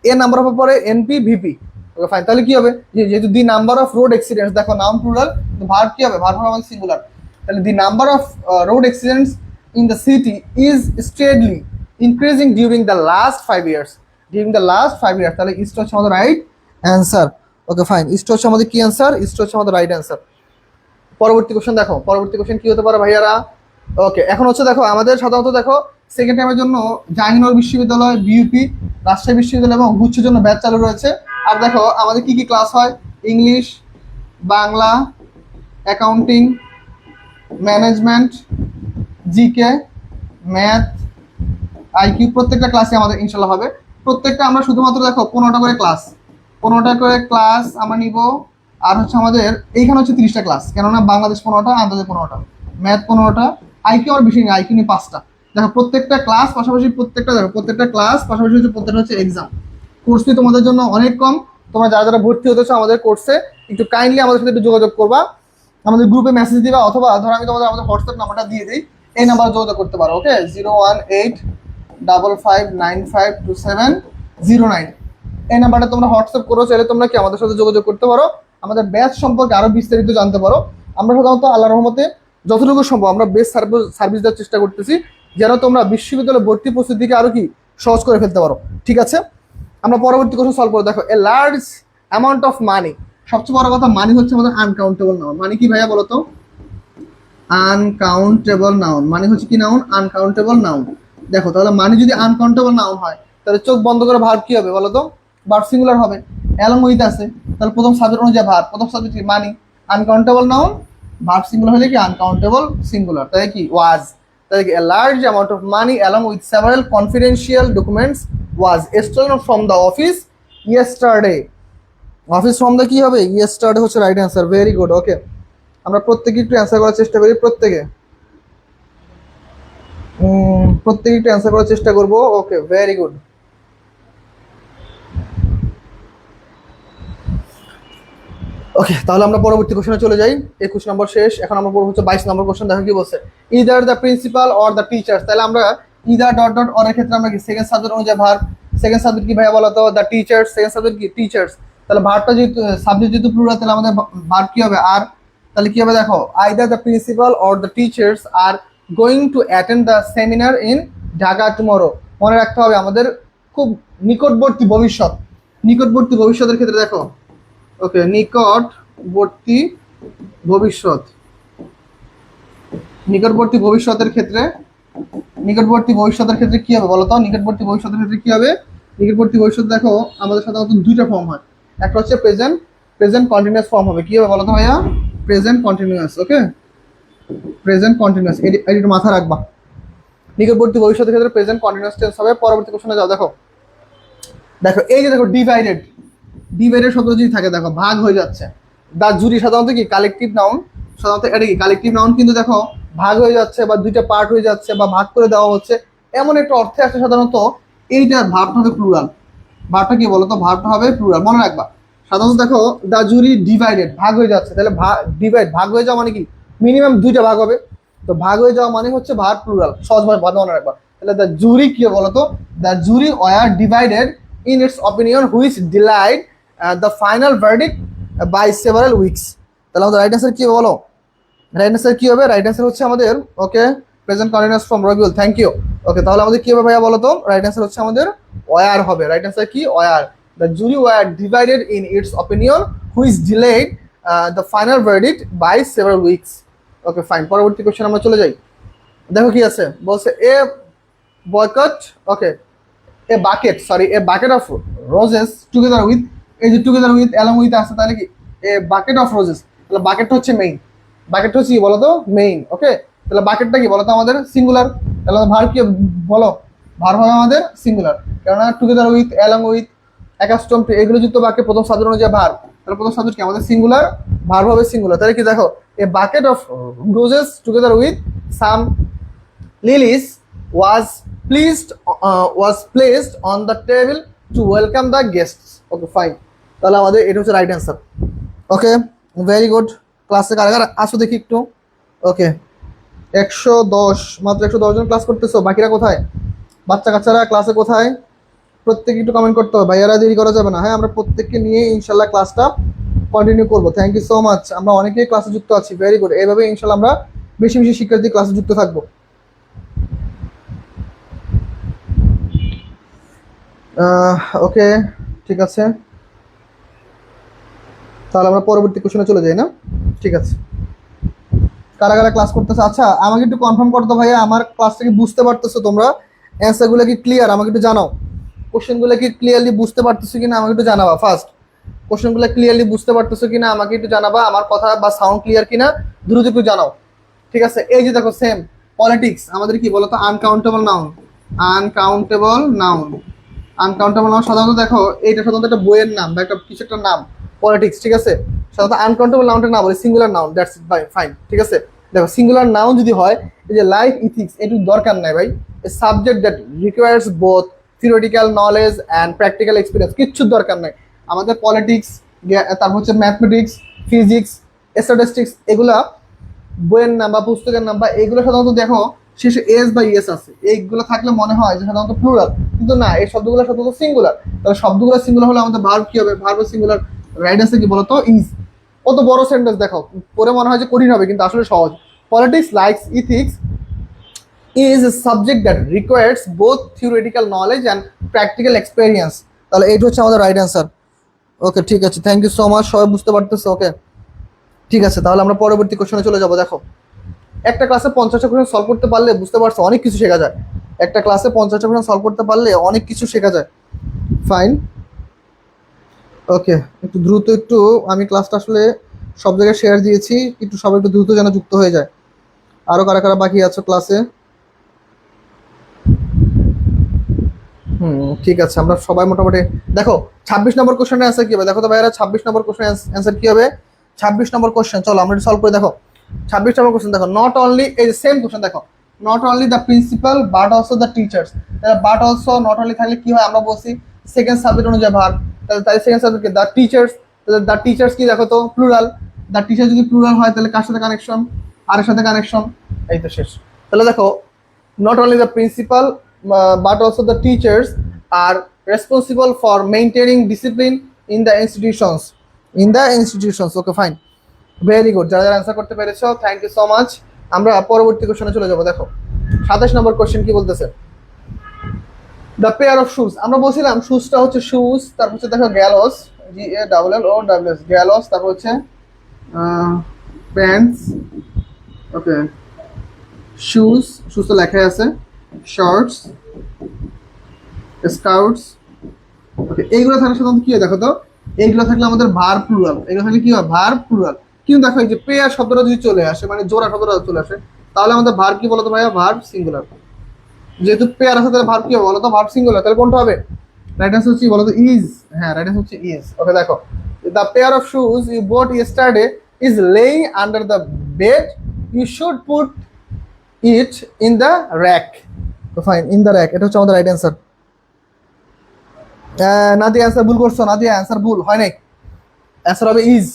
এ নাম্বার অফের পরে এনপি ভিপি। ওকে ফাইন, তাহলে কি হবে, যেহেতু the number of road accidents, দেখো নাউন প্লুরাল, ভার্ব কি হবে, ভার্ব হবে আমাদের সিঙ্গুলার। তাহলে the number of road accidents in the city is steadily increasing during the last 5 years. During the last 5 years, তাহলে ইস্ট হচ্ছে আমাদের রাইট অ্যান্সার। ওকে ফাইন, ইস্ট হচ্ছে আমাদের কি অ্যান্সার, ইস্ট হচ্ছে আমাদের রাইট অ্যান্সার। পরবর্তী কোশ্চেন দেখো, পরবর্তী কোশ্চেন কি হতে পারে ভাইয়ারা। ওকে, এখন হচ্ছে দেখো আমাদের সাধারণত দেখো সেকেন্ড টাইমের জন্য জাহাঙ্গীরনগর বিশ্ববিদ্যালয়, বিইউপি, রাজশাহী বিশ্ববিদ্যালয় এবং গুচ্ছের জন্য ব্যাচ চালু রয়েছে। আর দেখো আমাদের কি কি ক্লাস হয়, English, Bangla, accounting, management, GK, math, IQ, প্রত্যেকটা ক্লাসে আমাদের ইনশাল্লাহ হবে। প্রত্যেকটা আমরা শুধুমাত্র দেখো 15টা করে ক্লাস, 15টা করে ক্লাস আমরা নিব। আর হচ্ছে আমাদের এইখানে হচ্ছে 30টা ক্লাস, কেননা বাংলাদেশ 15টা, আন্তর্জাতিক 15টা, ম্যাথ 15টা, আইকিউ আর বেশি নেই, আইকিউ নিয়ে 5টা। দেখো প্রত্যেকটা ক্লাস পাশাপাশি প্রত্যেকটা, দেখো প্রত্যেকটা ক্লাস পাশাপাশি হচ্ছে প্রত্যেকটা হচ্ছে এক্সাম। কোর্স ফি তোমাদের জন্য অনেক কম, তোমরা যারা যারা ভর্তি হতেছো আমাদের কোর্সে একটু কাইন্ডলি আমাদের সাথে একটু যোগাযোগ করবা, আমাদের গ্রুপে মেসেজ দিবা, অথবা ধরো আমি তোমাদের আমাদের হোয়াটসঅ্যাপ নাম্বারটা দিয়ে দিই, এই নাম্বারে যোগাযোগ করতে পারো। ওকে, 01855952709, এই নাম্বারটা তোমরা হোয়াটসঅ্যাপ করো, চাইলে তোমরা কি আমাদের সাথে যোগাযোগ করতে পারো, আমাদের ব্যাচ সম্পর্কে আরো বিস্তারিত জানতে পারো। আমরা সাধারণত আল্লাহর রহমতে যতটুকু সম্ভব আমরা বেস্ট সার্ভিস দেওয়ার চেষ্টা করতেছি, যেন তোমরা বিশ্ববিদ্যালয়ে ভর্তি প্রস্তুতিকে আরো কি সহজ করে ফেলতে পারো। ঠিক আছে, আমরা পরবর্তী কোশ্চেন সলভ করবো। দেখো, এ লার্জ অ্যামাউন্ট অফ মানি, সবচেয়ে বড় কথা মানি হচ্ছে আমাদের আনকাউন্টেবল নাউন। মানি কি ভাইয়া বলো তো, আনকাউন্টেবল নাউন মানে হচ্ছে কি নাউন, আনকাউন্টেবল নাউন। দেখো তাহলে মানি যদি আনকাউন্টেবল নাউন হয়, তাহলে চোখ বন্ধ করে ভার্ব কি হবে বলো তো, ভার্ব সিঙ্গুলার হবে, অ্যালং উইথ আছে, তাহলে প্রথম সাবজেক্ট অনুযায়ী ভার্ব, প্রথম সাবজেক্ট কি money, uncountable noun, verb singular হলে কি আনকাউন্টেবল সিঙ্গুলার, তাই কি ওয়াজ। তাই কি, a large amount of money along with several confidential documents was stolen from the office yesterday. Office from the কি হবে, ইয়েস্টারডে হচ্ছে right answer. Very good. Okay, আমরা প্রত্যেকে একটু অ্যান্সার করার চেষ্টা করি, প্রত্যেকে একটু অ্যান্সার করার চেষ্টা করবো। ওকে, ভেরি গুড। ওকে, তাহলে আমরা পরবর্তী কোশ্চেনে চলে যাই। 21 নম্বর শেষ, এখন আমরা পড়বো হচ্ছে 22 নম্বর কোশ্চেন। দেখো কি বলছে, either the principal or the teachers. তাহলে আমরা ইদার ডট ডট অর এর ক্ষেত্রে আমরা কি সেকেন্ড সাবজেক্ট অনুযায়ী ভার্ব, সেকেন্ড সাবজেক্ট কি ভাইয়া বলো তো, দ্য টিচার্স, সেকেন্ড সাবজেক্ট কি টিচার্স। তাহলে ভার্বটা যেহেতু সাবজেক্ট যেহেতু প্লুরাল, তাহলে আমাদের ভার্ব কি হবে আর, তাহলে কি হবে দেখো, either the principal or the teachers are going to attend the seminar in Dhaka tomorrow. মনে রাখতে হবে আমাদের খুব নিকটবর্তী ভবিষ্যৎ, নিকটবর্তী ভবিষ্যতের ক্ষেত্রে দেখো, ওকে, নিকটবর্তী ভবিষ্যৎ, নিকটবর্তী ভবিষ্যতের ক্ষেত্রে, নিকটবর্তী ভবিষ্যতের ক্ষেত্রে কি হবে বলতো, নিকটবর্তী ভবিষ্যতের ক্ষেত্রে কি হবে, নিকটবর্তী ভবিষ্যৎ দেখো আমাদের সাধারণত দুইটা ফর্ম হয়, একটা হচ্ছে প্রেজেন্ট, প্রেজেন্ট কন্টিনিউয়াস ফর্ম হবে। কি হবে বলতো ভাইয়া, প্রেজেন্ট কন্টিনিউয়াস। ওকে, প্রেজেন্ট কন্টিনিউয়াস, এটি একটু মাথা রাখবা। নিকটবর্তী ভবিষ্যতের ক্ষেত্রে প্রেজেন্ট কন্টিনিউয়াস টেন্স হবে। পরবর্তী কোশ্চেনে যাও। দেখো, দেখো এই যে দেখো ডিভাইডেড, ডিভাইডেড শব্দ যদি থাকে, দেখো ভাগ হয়ে যাচ্ছে, দা জুরি সাধারণত কি কালেকটিভ নাউন, সাধারণত এটা কি কালেকটিভ নাউন, কিন্তু দেখো ভাগ হয়ে যাচ্ছে বা দুইটা পার্ট হয়ে যাচ্ছে বা ভাগ করে দেওয়া হচ্ছে, এমন একটা অর্থে আসে সাধারণত এইটার ভাবটা হবে প্লুরাল। ভাবটা কি বলতো, ভাবটা হবে প্লুরাল, মনে রাখবা। সাধারণত দেখো দা জুরি ডিভাইডেড, ভাগ হয়ে যাচ্ছে, তাহলে ডিভাইড, ভাগ হয়ে যাওয়া মানে কি মিনিমাম দুইটা ভাগ হবে, তো ভাগ হয়ে যাওয়া মানে হচ্ছে ভার্ব প্লুরাল, সহজভাবে মনে রাখবা। তাহলে দ্য জুরি কি বলতো, the jury were divided in its opinion which delayed the final verdict by several weeks। তাহলে আমাদের রাইট অ্যান্সার কি বলো, রাইট অ্যান্সার কি হবে, রাইট অ্যান্সার হচ্ছে আমাদের, okay, present continuous form Rabiul, thank you. Okay, তাহলে আমাদের কি হবে ভাইয়া বলো তো, রাইট অ্যান্সার হচ্ছে আমাদের ওয়ার হবে। রাইট অ্যান্সার কি, were. The jury were divided in its opinion which delayed the final verdict by several weeks. Okay fine, পরবর্তী কোশ্চেন আমরা চলে যাই। দেখো কি আছে, বলছে a bucket, okay, a bucket of roses together with, এই যে together with along with আছে, তাহলে কি a bucket of roses, তাহলে বাকেটটা হচ্ছে মেইন, বাকেটটা হচ্ছে কি বলতো মেইন। ওকে, তাহলে বাকেটটা কি বলতো আমাদের সিঙ্গুলার, তাহলে ভার্ব কি বলো, ভার্ব হবে আমাদের সিঙ্গুলার, কেননা together with, along with, accustom two, এগুলো যুক্ত বাক্যে প্রথম সাবজেক্ট অনুযায়ী ভার্ব, তাহলে প্রথম সাবজেক্ট কি আমাদের সিঙ্গুলার, ভার্ব হবে সিঙ্গুলার। তাহলে কি দেখো, a bucket of roses together with some Lily's was placed on the table to welcome the guests. Okay fine, তাহলে আমাদের এটা হচ্ছে রাইট অ্যান্সার। ওকে, ভেরি গুড। ক্লাসে কারা কারা আসো দেখি একটু। ওকে, 110, মাত্র 110 জন ক্লাস করতেছো, বাকিরা কোথায়? বাচ্চা কাচ্চারা ক্লাসে কোথায়? প্রত্যেকে একটু কমেন্ট করতে হবে, ভাইয়ারা দেরি করা যাবে না। হ্যাঁ, আমরা প্রত্যেককে নিয়ে ইনশাল্লাহ ক্লাসটা কন্টিনিউ করবো। থ্যাংক ইউ সো মাচ, আমরা অনেকেই ক্লাসে যুক্ত আছি, ভেরি গুড। এইভাবে ইনশাল্লাহ আমরা বেশি বেশি শিক্ষার্থী ক্লাসে যুক্ত থাকবো। ওকে, ঠিক আছে, তাহলে আমরা পরবর্তী কোশ্চেনে চলে যাই না? ঠিক আছে, কারা কারা ক্লাস করতেছে? আচ্ছা, আমাকে একটু কনফার্ম করতো ভাইয়া, আমার ক্লাসটা কি বুঝতে পারতেছো তোমরা? অ্যান্সারগুলো কি ক্লিয়ার? আমাকে একটু জানাও। কোশ্চেনগুলো কি ক্লিয়ারলি বুঝতে পারতেছো কিনা আমাকে একটু জানাবা ফার্স্ট। কোশ্চেনগুলো ক্লিয়ারলি বুঝতে পারতেছো কিনা আমাকে একটু জানাবা, আমার কথা বা সাউন্ড ক্লিয়ার কিনা দ্রুত একটু জানাও। ঠিক আছে, এই যে দেখো সেম পলিটিক্স আমাদের কি বলতো, uncountable noun. Uncountable noun, uncountable noun সাধারণত দেখো এইটা সাধারণত একটা বইয়ের নাম বা একটা কিছু একটা নাম, পলিটিক্স। ঠিক আছে, সাধারণত আনকাউন্টেবল নাউনটা না বলে সিঙ্গুলার নাউন, দ্যাটস ইট ভাই, ফাইন। ঠিক আছে, দেখো সিঙ্গুলার নাউন যদি হয়, এই যে লাইফ ইথিক্স, এটুকু দরকার নাই ভাই। A subject that requires both theoretical knowledge and practical experience, কিচ্ছুর দরকার নাই আমাদের। পলিটিক্স, তারপর হচ্ছে ম্যাথমেটিক্স, ফিজিক্স, স্ট্যাটিস্টিক্স, এগুলা বইয়ের নাম বা পুস্তকের নাম বা এইগুলো সাধারণত দেখো শেষে এস বা ইএস আছে, এইগুলো থাকলে মনে হয় যে সাধারণত প্লুরাল, কিন্তু না, এই শব্দগুলো সাধারণত সিঙ্গুলার। তাহলে শব্দগুলো সিঙ্গুলার হলে আমাদের ভার্ব কি হবে? ভার্ব সিঙ্গুলার, রাইট আছে কি বলতো? ইজ। কত বড় সেন্টেন্স দেখো, পরে মনে হয় যে কঠিন হবে কিন্তু আসলে সহজ। Politics likes ethics is a subject that requires both theoretical knowledge and practical experience. তাহলে এইটা হচ্ছে আমাদের রাইট অ্যান্সার। ওকে, ঠিক আছে, থ্যাংক ইউ সো মাচ, সবাই বুঝতে পারতেছো? ওকে, ঠিক আছে, তাহলে আমরা পরবর্তী কোশ্চেনে চলে যাবো। দেখো, একটা ক্লাসে 50টা কোশ্চেন সলভ করতে পারলে বুঝতে পারছো অনেক কিছু শেখা যায়। একটা ক্লাসে 50টা কোশ্চেন সলভ করতে পারলে অনেক কিছু শেখা যায়। ফাইন, ওকে, একটু দ্রুত একটু, আমি ক্লাসটা আসলে সব জায়গায় শেয়ার দিয়েছি, একটু সবাই একটু দ্রুত যেন যুক্ত হয়ে যায়। আরো কারা কারা বাকি আছো ক্লাসে? ঠিক আছে, আমরা সবাই মোটামুটি দেখো 26 নম্বর কোশ্চেনের অ্যান্সার কি হবে দেখো তো ভাইয়ারা। 26 নম্বর কোশ্চেনের অ্যান্সার কি হবে? 26 নম্বর কোশ্চেন, চলো আমরা সলভ করে দেখো। 26 নম্বর কোশ্চেন দেখো, নট অনলি, এই যে সেম কোশ্চেন দেখো, not only the principal but also the teachers. তাহলে বাট অলসো নট অনলি থাকলে কি হয়? আমরা বলছি সেকেন্ড সাবজেক্ট অনুযায়ী ভার্ব, তাহলে তাই সেকেন্ড সাবজেক্ট দ্য টিচার্স। তাহলে দ্য টিচার্স কি দেখো তো, প্লুরাল। দ্য টিচার যদি প্লুরাল হয় তাহলে কার সাথে কানেকশন? আর এর সাথে কানেকশন, এই তো শেষ। তাহলে দেখো, not only the principal but also the teachers are responsible for maintaining discipline in the institutions, in the institutions. Okay, fine, very good, যারা যারা অ্যান্সার করতে পেরেছো থ্যাংক ইউ সো মাচ। আমরা পরবর্তী কোশ্চেনে চলে যাব। দেখো 27 নম্বর কোশ্চেন কি বলতেছে, দ্য পেয়ার অফ শুজ। আমরা বলছিলাম শুজটা হচ্ছে শুজ, তারপর হচ্ছে দেখো গ্যালোস, GALLOS, গ্যালোস, তারপর হচ্ছে প্যান্টস। ওকে, শুজ, শুজ তো লেখাই আছে, শর্টস, স্কাউটস। ওকে, এইগুলো থাকলে সাধারণত কি হয় দেখো তো, এইগুলো থাকলে আমাদের ভার প্লুরাল, এগুলো থাকলে কি হয়? ভার প্লুরাল। কিন্তু দেখো এই যে পেয়ার শব্দটা যদি চলে আসে, মানে জোড়া শব্দটা চলে আসে, তাহলে আমাদের ভার কি বলতো ভাইয়া? Verb singular. যেহেতু পেয়ার আছে তাহলে ভার্ব কি হবে বলতো? Verb singular. তাহলে কোনটা হবে? রাইট অ্যান্সার হচ্ছে বলতো ইজ। হ্যাঁ, রাইট অ্যান্সার হচ্ছে ইজ। ওকে, দেখো, the pair of shoes you bought yesterday is laying under the bed, you should put it in the rack. Fine, in the rack, এটা হচ্ছে আমাদের রাইট অ্যান্সার। নাদিয়া অ্যান্সার ভুল করছো, নাদিয়া অ্যান্সার ভুল হয় নাই, অ্যান্সার হবে ইজ।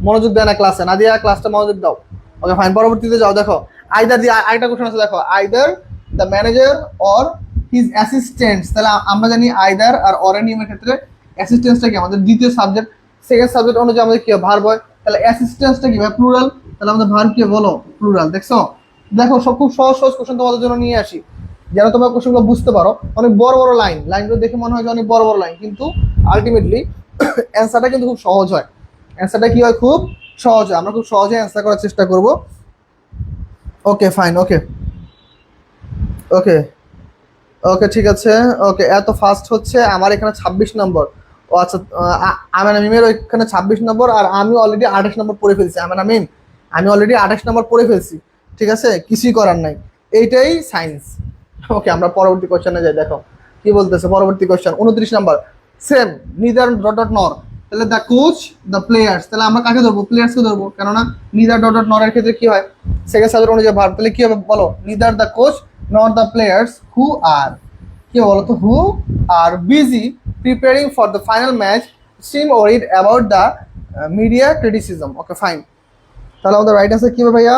মনোযোগ দেয় না ক্লাসে, নাদিয়া ক্লাসটা মনোযোগ দাও। ওকে, ফাইন, পরবর্তীতে যাও। দেখো আইদার দিয়ে আরেকটা কোশ্চেন আছে, দেখো either the manager or his assistants. তাহলে আমরা জানি আইদার আর অর এর নিয়মের ক্ষেত্রে অ্যাসিস্ট্যান্সটা কি আমাদের দ্বিতীয় সাবজেক্ট, সেকেন্ড সাবজেক্ট অনুযায়ী আমাদের কি ভার্ব হয়। তাহলে অ্যাসিস্ট্যান্সটা কি ভাই? প্লুরাল। তাহলে আমাদের ভার্ব কি বলো? প্লুরাল। দেখছো, দেখো সব খুব সহজ সহজ কোশ্চেন তোমাদের জন্য নিয়ে আসি, যেন তোমরা কোশ্চেনগুলো বুঝতে পারো। অনেক বড় বড় লাইনগুলো দেখে মনে হয় যে অনেক বড় বড় লাইন, কিন্তু আলটিমেটলি অ্যান্সারটা কিন্তু খুব সহজ হয়। অ্যান্সারটা কি হয়? খুব সহজ হয়। আমরা খুব সহজে অ্যান্সার করার চেষ্টা করব। ওকে, ফাইন, ওকে ওকে ওকে, ঠিক আছে। ওকে, এত ফাস্ট হচ্ছে আমার এখানে 26 নম্বর। ও আচ্ছা, আমেন আমিমের ওইখানে 26 নম্বর, আর আমি অলরেডি 28 নম্বর পড়ে ফেলছি। আমেন আমিন, আমি অলরেডি 28 নম্বর পড়ে ফেলছি। ঠিক আছে, কিছুই করার নাই, এইটাই সায়েন্স। ওকে, আমরা পরবর্তী কোশ্চেনে যাই। দেখো কি বলতেছে পরবর্তী question, 29 number. Same, neither dot dot নর। তাহলে দ্য কোচ, দ্য প্লেয়ার্স, তাহলে আমরা কাকে ধরবো? প্লেয়ার্সকে ধরবো, কেননা নিদার ডট ডট নরের ক্ষেত্রে কি হয়? সেকেন্ড সাবজেক্ট অনুযায়ী ভার্ব। তাহলে কি হবে বলো? Neither the coach nor the players who are, কি বলো তো? Who are busy preparing for the final match seem worried about the media criticism. Okay, fine, তাহলে আমাদের রাইট অ্যান্সার কি হবে ভাইয়া?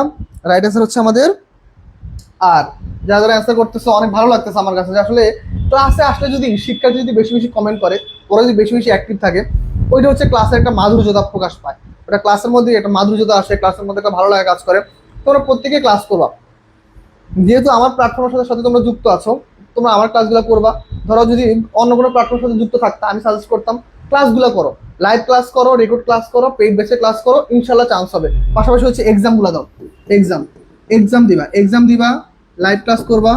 রাইট অ্যান্সার হচ্ছে আমাদের আর যারা যারা অ্যান্সার করতেছে অনেক ভালো লাগতেছে আমার কাছে যে আসলে ক্লাসে আসলে যদি শিক্ষার্থী যদি বেশি বেশি কমেন্ট করে, ওরা যদি বেশি বেশি অ্যাক্টিভ থাকে, ওইটা হচ্ছে ক্লাসের একটা মাধুর্যতা প্রকাশ পায়, ওটা ক্লাসের মধ্যে একটা মাধুর্যতা আসে, ক্লাসের মধ্যে একটা ভালো লাগা কাজ করে। তোমরা প্রত্যেকে ক্লাস করবা, যেহেতু আমার প্ল্যাটফর্মের সাথে সাথে তোমরা যুক্ত আছো, তোমরা আমার ক্লাসগুলো করবা। ধরো যদি অন্য কোনো প্ল্যাটফর্মের সাথে যুক্ত থাকতা, আমি সাজেস্ট করতাম ক্লাসগুলো করো, লাইভ ক্লাস করো, রেকর্ড ক্লাস করো, পেইড বেসে ক্লাস করো, ইনশাল্লাহ চান্স হবে। পাশাপাশি হচ্ছে এক্সামগুলো দাও, এক্সাম এক্সাম দিবা, লাইভ ক্লাস করবা,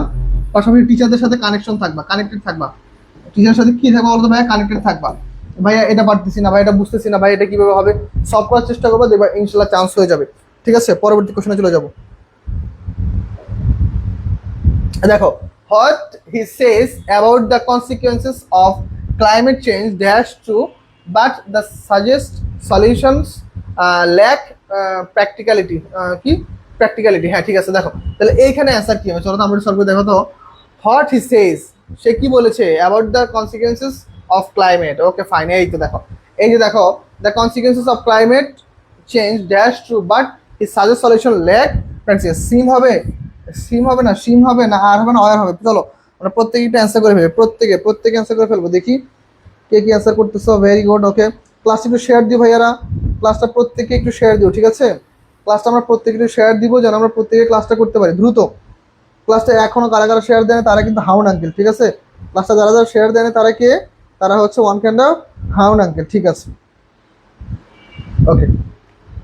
পাশাপাশি টিচারদের সাথে কানেকশন থাকবা, কানেক্টেড থাকবা। টিচারের সাথে কি থাকবা বলতো ভাইয়া? কানেক্টেড থাকবা। ভাইয়া এটা পারতেছি না, ভাই এটা বুঝতেছি না, ভাই এটা কিভাবে হবে, সলভ করার চেষ্টা করবা, দেখবা ইনশাল্লাহ চান্স হয়ে যাবে। ঠিক আছে, পরবর্তী কোশ্চেনে চলে যাবো। দেখো, what he says about the consequences of climate change dash true, but the suggest solutions lack practicality। কি প্র্যাকটিক্যালিটি? হ্যাঁ ঠিক আছে, দেখো তাহলে এইখানে অ্যান্সার কি হবে, চলো তো আমরা সলভ করে। দেখো তো, what he says, সে কি বলেছে about the consequences of climate। Okay fine, এই তো দেখো, এই যে দেখো, the consequences of climate change dash true, but his suggest solution lack practical। সিম হবে, সিম হবে না, সিম হবে না, আর হবে না, অয়ার হবে। চলো আমরা প্রত্যেকটা অ্যান্সার করে ফেলবো, প্রত্যেকে অ্যান্সার করে ফেলবো। দেখি কে কি অ্যান্সার করতেছো। Very good. ওকে, ক্লাসটা একটু শেয়ার দিও ভাইয়ারা, ক্লাসটা প্রত্যেকে একটু শেয়ার দিও। ঠিক আছে, ক্লাসটা আমরা প্রত্যেকে একটু শেয়ার দিব, যেন আমরা প্রত্যেকে ক্লাসটা করতে পারি দ্রুত। ক্লাসটা এখনো কারা কারা শেয়ার দেয় তারা কিন্তু হাউন আঙ্কেল। ঠিক আছে, ক্লাসটা যারা যারা শেয়ার দেয় তারা কে? তারা হচ্ছে ওয়ান কাইন্ড অফ হাউন আঙ্কেল। ঠিক আছে, ওকে,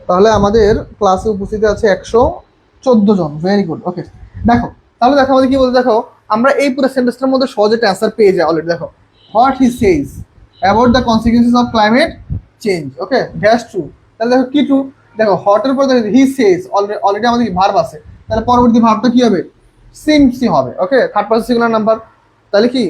তাহলে আমাদের ক্লাসে উপস্থিত আছে 114 জন। Very good. ওকে, দেখো তাহলে দেখো আমাদের কি বলতে, দেখো আমরা এই পুরো সেন্টেন্সটার মধ্যে সহজে একটা অ্যান্সার পেয়ে যাই অলরেডি। দেখো, what he Sage about the consequences of climate change. Okay, that's true. তাহলে দেখো কি ট্রু, দেখো হটের পরে হি সেজ, অলরেডি আমাদের ভার্ব আছে, তাহলে পরবর্তী ভার্বটা কি হবে? সিমসি হবে। Okay, third person singular number, তাহলে কি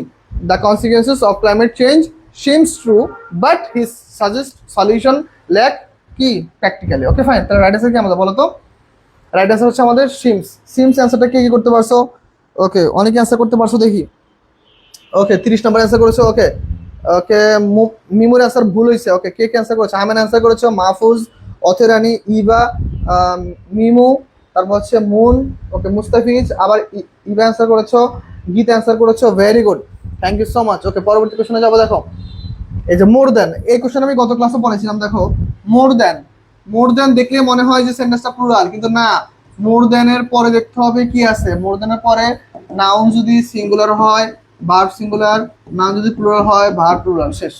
the consequences of climate change seems true, but his suggest solution lack কি প্র্যাকটিক্যালি। ওকে ফাইন, তাহলে রাইট অ্যান্সার কি আমাদের বলো তো? রাইট অ্যান্সার হচ্ছে আমাদের সিমস। সিমস অ্যান্সারটা কে কি করতে পারছো? ওকে, অনেকে অ্যান্সার করতে পারছো দেখি। ওকে, 30 নম্বর অ্যান্সার করেছো। ওকে ওকে, মিমুর অ্যান্সার ভুল হয়েছে। ওকে, কে কে অ্যান্সার করেছো? আমেন অ্যান্সার করেছো, মাহফুজ, অথেরানি, ইবা, মিমু, তারপর হচ্ছে মুন, ওকে মুস্তাফিজ, আবার ইবা অ্যান্সার করেছো, গীত অ্যান্সার করেছো। Very good, thank you so much. Okay, পরবর্তী কোশ্চেনে যাবো। দেখো এই যে মোর দেন, এই কোশ্চেন আমি গত ক্লাসে পড়েছিলাম। দেখো মোর দেন দেখলে মনে হয় যে সেন্টেন্সটা প্লুরাল, কিন্তু না। মোর দেনের পরে দেখতে হবে কি আছে। মোর দেনের পরে নাউন যদি সিঙ্গুলার হয় ভার্ব সিঙ্গুলার, নাউন যদি প্লুরাল হয় ভার্ব প্লুরাল। শেষ,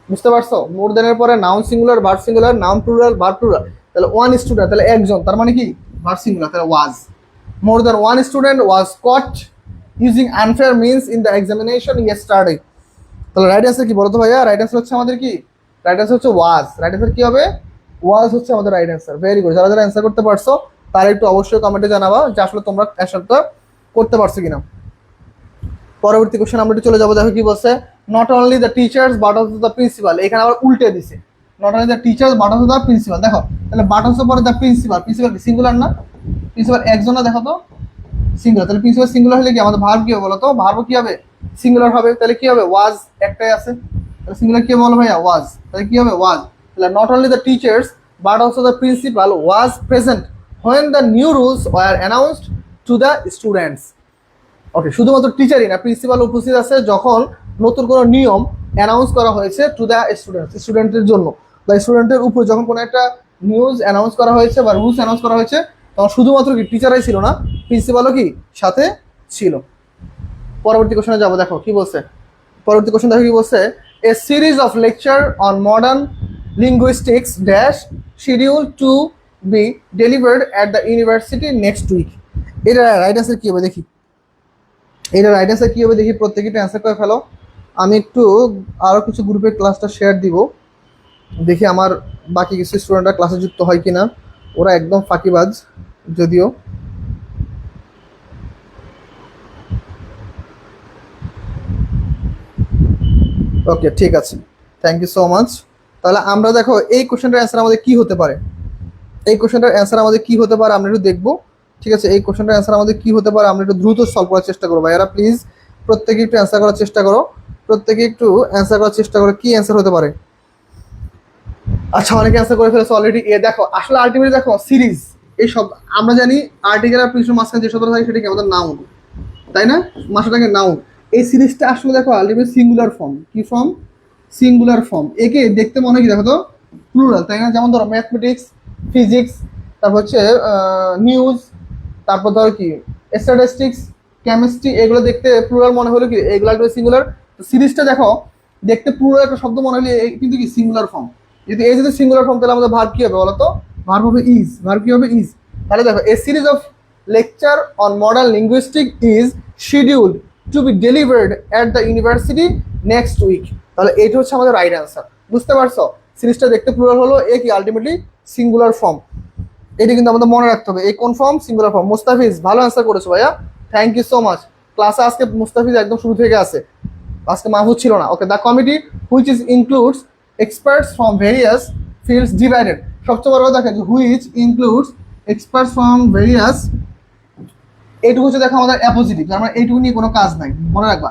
বুঝতে পারছো? মোর দেনের পরে noun singular verb singular, noun plural verb plural. তাহলে ওয়ান স্টুডেন্ট, তাহলে একজন, তার মানে কি ভার্ব সিঙ্গুলার, তাহলে was. More than one student was caught using unfair means in the examination yesterday. তাহলে রাইট অ্যান্সার কি বলতো ভাইয়া? রাইট অ্যান্সার হচ্ছে আমাদের কি? রাইট অ্যান্সার হচ্ছে ওয়াজ। রাইট অ্যান্সার কি হবে? ওয়াজ হচ্ছে আমাদের রাইট অ্যান্সার। Very good. যারা যারা অ্যান্সার করতে পারছো তারা একটু অবশ্যই কমেন্টে জানাবা যে আসলে তোমরা অ্যান্সারটা করতে পারছো কিনা। পরবর্তী কোশ্চেন আমরা একটু চলে যাবো। দেখো কি বলছে, not only the teachers but also the principal. এখানে আবার উল্টে দিছে, not only the teachers but also the principal. দেখো তাহলে বাট অলসো পরে দ্য প্রিন্সিপাল, প্রিন্সিপাল কি সিঙ্গুলার না? প্রিন্সিপাল একজন না, দেখো তো সিঙ্গুলার। তাহলে প্রিন্সিপাল সিঙ্গুলার হলে কি আমাদের ভার্ব কি হবে বলো তো? ভার্ব কি হবে? সিঙ্গুলার হবে। তাহলে কি হবে? ওয়াজ একটাই আছে, তাহলে সিঙ্গুলার কি বলো ভাইয়া? ওয়াজ। তাহলে কি হবে? ওয়াজ। তাহলে not only the teachers but also the principal was present when the new rules were announced to the students. Okay, শুধুমাত্র টিচারই না, প্রিন্সিপাল উপস্থিত আছে যখন নতুন কোনো নিয়ম অ্যানাউন্স করা হয়েছে টু দ্য স্টুডেন্টস, স্টুডেন্টের জন্য বা স্টুডেন্টের উপর যখন কোনো একটা নিউজ অ্যানাউন্স করা হয়েছে বা রুলস অ্যানাউন্স করা হয়েছে, তখন শুধুমাত্র কি টিচারাই ছিল না, প্রিন্সিপালও কি সাথে ছিল। পরবর্তী কোশ্চেনে যাবো। দেখো কি বলছে, পরবর্তী কোশ্চেন দেখো কি বলছে, a series of lecture on modern linguistics dash schedule to be delivered at the university next week. এটা রাইট অ্যান্সার কি হবে দেখি, এটা রাইট অ্যান্সার কি হবে দেখি, প্রত্যেকে অ্যান্সার করে ফেলো। আমি একটু আরও কিছু গ্রুপের ক্লাসটা শেয়ার দিব, দেখি আমার বাকি কিছু স্টুডেন্টরা ক্লাসে যুক্ত হয় কিনা। ওরা একদম ফাঁকিবাজ যদিও। ওকে ঠিক আছে, থ্যাংক ইউ সো মাচ। তাহলে আমরা দেখো এই কোশ্চেনটার অ্যান্সার আমাদের কি হতে পারে, এই কোশ্চেনটার অ্যান্সার আমাদের কি হতে পারে আমরা একটু দেখবো। ঠিক আছে, এই কোশ্চেনটার অ্যান্সার আমাদের কি হতে পারে আমরা একটু দ্রুত সলভ করার চেষ্টা করবো। ভাইয়ারা প্লিজ প্রত্যেকে একটু অ্যান্সার করার চেষ্টা করো, প্রত্যেকে একটু অ্যান্সার করার চেষ্টা করো কি অ্যান্সার হতে পারে। আচ্ছা, অনেকে অ্যান্সার করে ফেলেছে অলরেডি। এ দেখো আসলে আলটিমেটলি দেখো সিরিজ, এই সব আমরা জানি আর্টিকেল আর প্রিপোজিশন মাঝখানে যে শব্দটা থাকে সেটা কি আমাদের নাউন, তাই না? মাসটাকে নাউন। এই সিরিজটা আসলে দেখো আলটিমেট সিঙ্গুলার ফর্ম। কি ফর্ম? Singular form. একে দেখতে মনে হয় কি দেখো তো প্লুরাল, তাই না? যেমন ধরো ম্যাথমেটিক্স, ফিজিক্স, তারপর হচ্ছে নিউজ, তারপর ধরো কি স্ট্যাটিস্টিক্স, কেমিস্ট্রি, এগুলো দেখতে প্লুরাল মনে হলো কি এগুলো আলটিমেট সিঙ্গুলার। তো সিরিজটা দেখো দেখতে প্লুরাল একটা শব্দ মনে হলে কিন্তু কি সিঙ্গুলার ফর্ম। যদি এই যদি সিঙ্গুলার ফর্ম তাহলে আমাদের ভার্ব কি হবে বলো তো? ভার্ব হবে ইজ। ভার্ব কি হবে? ইজ। তাহলে দেখো a series of lecture on modern linguistic is scheduled to be delivered at the university next week. তাহলে এইটা হচ্ছে আমাদের রাইট অ্যান্সার। বুঝতে পারছো? সিরিজটা দেখতে প্লুরাল হলো, এ কি আলটিমেটলি সিঙ্গুলার ফর্ম। এটা কিন্তু আমাদের মনে রাখতে হবে। এই কোন ফর্ম? Singular form. মুস্তাফিজ ভালো অ্যান্সার করেছো ভাইয়া, থ্যাংক ইউ সো মাচ। ক্লাসে আজকে মুস্তাফিজ একদম শুরু থেকে আছে, আজকে মাহফুজ ছিল না। Okay, the committee which is includes experts from various fields divided. সবচেয়ে বড় কথা দেখেন which includes experts from various, এইটুকু হচ্ছে দেখো আমাদের অ্যাপোজিটিভ, তার মানে এইটুকু নিয়ে কোনো কাজ নাই, মনে রাখবা।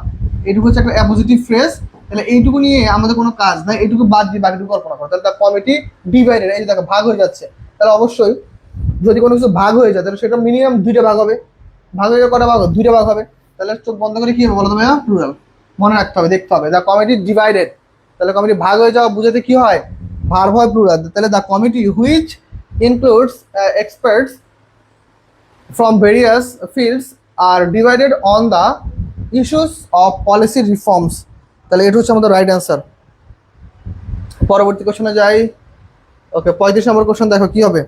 এইটুকু হচ্ছে একটা অ্যাপোজিটিভ ফ্রেজ, তাহলে এইটুকু নিয়ে আমাদের কোনো কাজ নাই, এইটুকু বাদ দিয়ে বাকিটুকু কল্পনা করো। তাহলে দ্য কমিটি ডিভাইডেড, এই যে দেখো ভাগ হয়ে যাচ্ছে, তাহলে অবশ্যই যদি কোনো কিছু ভাগ হয়ে যায় তাহলে সেটা মিনিমাম দুইটা ভাগ হবে। ভাগ হয়ে কটা ভাগ হবে? দুইটা ভাগ হবে। তাহলে চোখ বন্ধ করে কি হবে বলো তুমি? প্লুরাল। মনে রাখতে হবে, দেখতে হবে। দ্য কমিটি ডিভাইডেড, তাহলে কমিটি ভাগ হয়ে যাওয়া বুঝাতে কি হয়? ভার্ব হয় প্লুরাল। তাহলে the committee which includes experts from various fields are divided on the issues of policy reforms. তাহলে এটা হচ্ছে আমাদের রাইট অ্যান্সার। পরবর্তী কোশ্চেনে যাই। ওকে, 35 নম্বর কোশ্চেন দেখো কি হবে।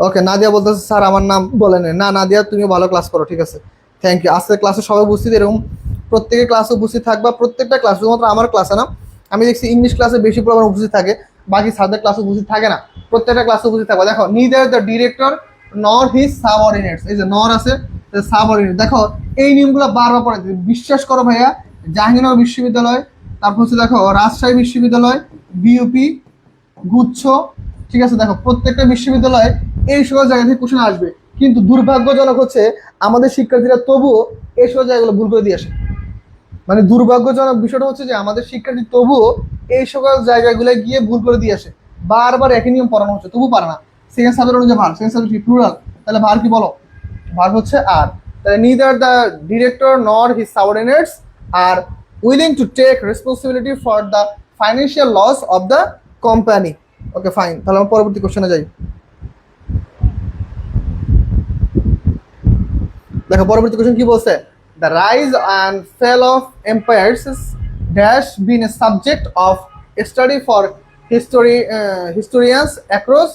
ওকে, নাদিয়া বলতেছে স্যার আমার নাম বলেন না। নাদিয়া তুমি ভালো ক্লাস করো, ঠিক আছে, থ্যাংক ইউ। আজকে ক্লাসে সবাই উপস্থিত, এরকম প্রত্যেকের ক্লাসে উপস্থিত থাকবা। প্রত্যেকটা ক্লাস, শুধুমাত্র আমার ক্লাসে না, আমি দেখছি ইংলিশ ক্লাসে বেশি পরিমাণ উপস্থিত থাকে, বাকি সাবজেক্ট ক্লাসে উপস্থিত থাকে না। প্রত্যেকটা ক্লাসে উপস্থিত থাকবা। দেখো neither the director nor his সাবঅর্ডিনেটস, এই যে নর আছে সাবঅর্ডিনেট, দেখো এই নিয়মগুলো বারবার পড়ে। বিশ্বাস করো ভাইয়া, জাহাঙ্গীরনগর বিশ্ববিদ্যালয়, তারপর হচ্ছে দেখো রাজশাহী বিশ্ববিদ্যালয়, বিইউপি, গুচ্ছ, ঠিক আছে, দেখো প্রত্যেকটা বিশ্ববিদ্যালয়ে এই সকল জায়গা থেকে কোশ্চেন আসবে। কিন্তু দুর্ভাগ্যজনক হচ্ছে আমাদের শিক্ষার্থীরা তবুও এই সকল জায়গাগুলো ভুল করে দিয়ে আসে। মানে দুর্ভাগ্যজনক বিষয়টা হচ্ছে যে আমাদের শিক্ষার্থী তবুও এই সকল জায়গাগুলো গিয়ে ভুল করে দিয়ে আসে। বারবার একই নিয়ম পড়ানো হচ্ছে তবু পারে না। সেকেন্ড সাবজেক্ট অনুযায়ী ভার, সেকেন্ড সাবজেক্ট প্লুরাল, তাহলে ভার কি বলো? ভার হচ্ছে আর। তাহলে neither the director nor his subordinates are willing to take responsibility for the financial loss of the company. Okay fine, তাহলে আমরা পরবর্তী কোশ্চেনে যাই। দেখো পরবর্তী কোশ্চেন কি বলছে। The rise and fell of empires dash been a subject of study for historians across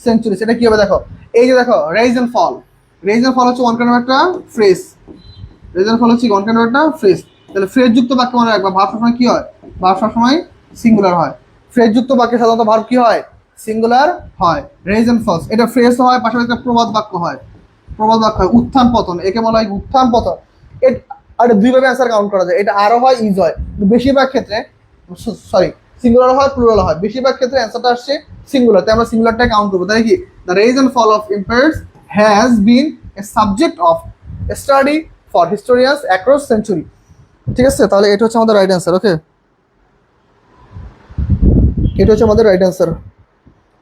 centuries. এটা কি হবে দেখো, এই যে দেখো rise and fall. Rise and fall হচ্ছে ওয়ান কাইন্ড অফ একটা ফ্রেজ। রাইজ অ্যান্ড ফল হচ্ছে ওয়ান কাইন্ড অফ একটা ফ্রেজ। তাহলে ফ্রেজ যুক্ত বাক্য মনে রাখবা, ভার্ব সবসময় কি হয়? ভার্ব সবসময় সিঙ্গুলার হয়। ফ্রেজ যুক্ত বাক্যে সাধারণত ভার্ব কি হয়? সিঙ্গুলার হয়। রেজ এন্ড ফলস, এটা ফ্রেজ হয়, পাশাপাশি একটা প্রবাদ বাক্য হয়। প্রবাদ বাক্য হয়। উত্থান পতন, একে বলা হয় উত্থান পতন। এটা দুইভাবে অ্যান্সার কাউন্ট করা যায়, এটা আরও হয় ইজ হয়। বেশিরভাগ ক্ষেত্রে সরি সিঙ্গুলার হয় প্লুরাল হয়, বেশিরভাগ ক্ষেত্রে অ্যান্সারটা আসছে সিঙ্গুলার, তাই আমরা সিঙ্গুলারটা কাউন্ট করবো। তাই কি the raise and fall of empires has been a subject of study for historians across century. ঠিক আছে, তাহলে এটা হচ্ছে আমাদের রাইট অ্যান্সার। ওকে, এটা হচ্ছে আমাদের রাইট অ্যান্সার।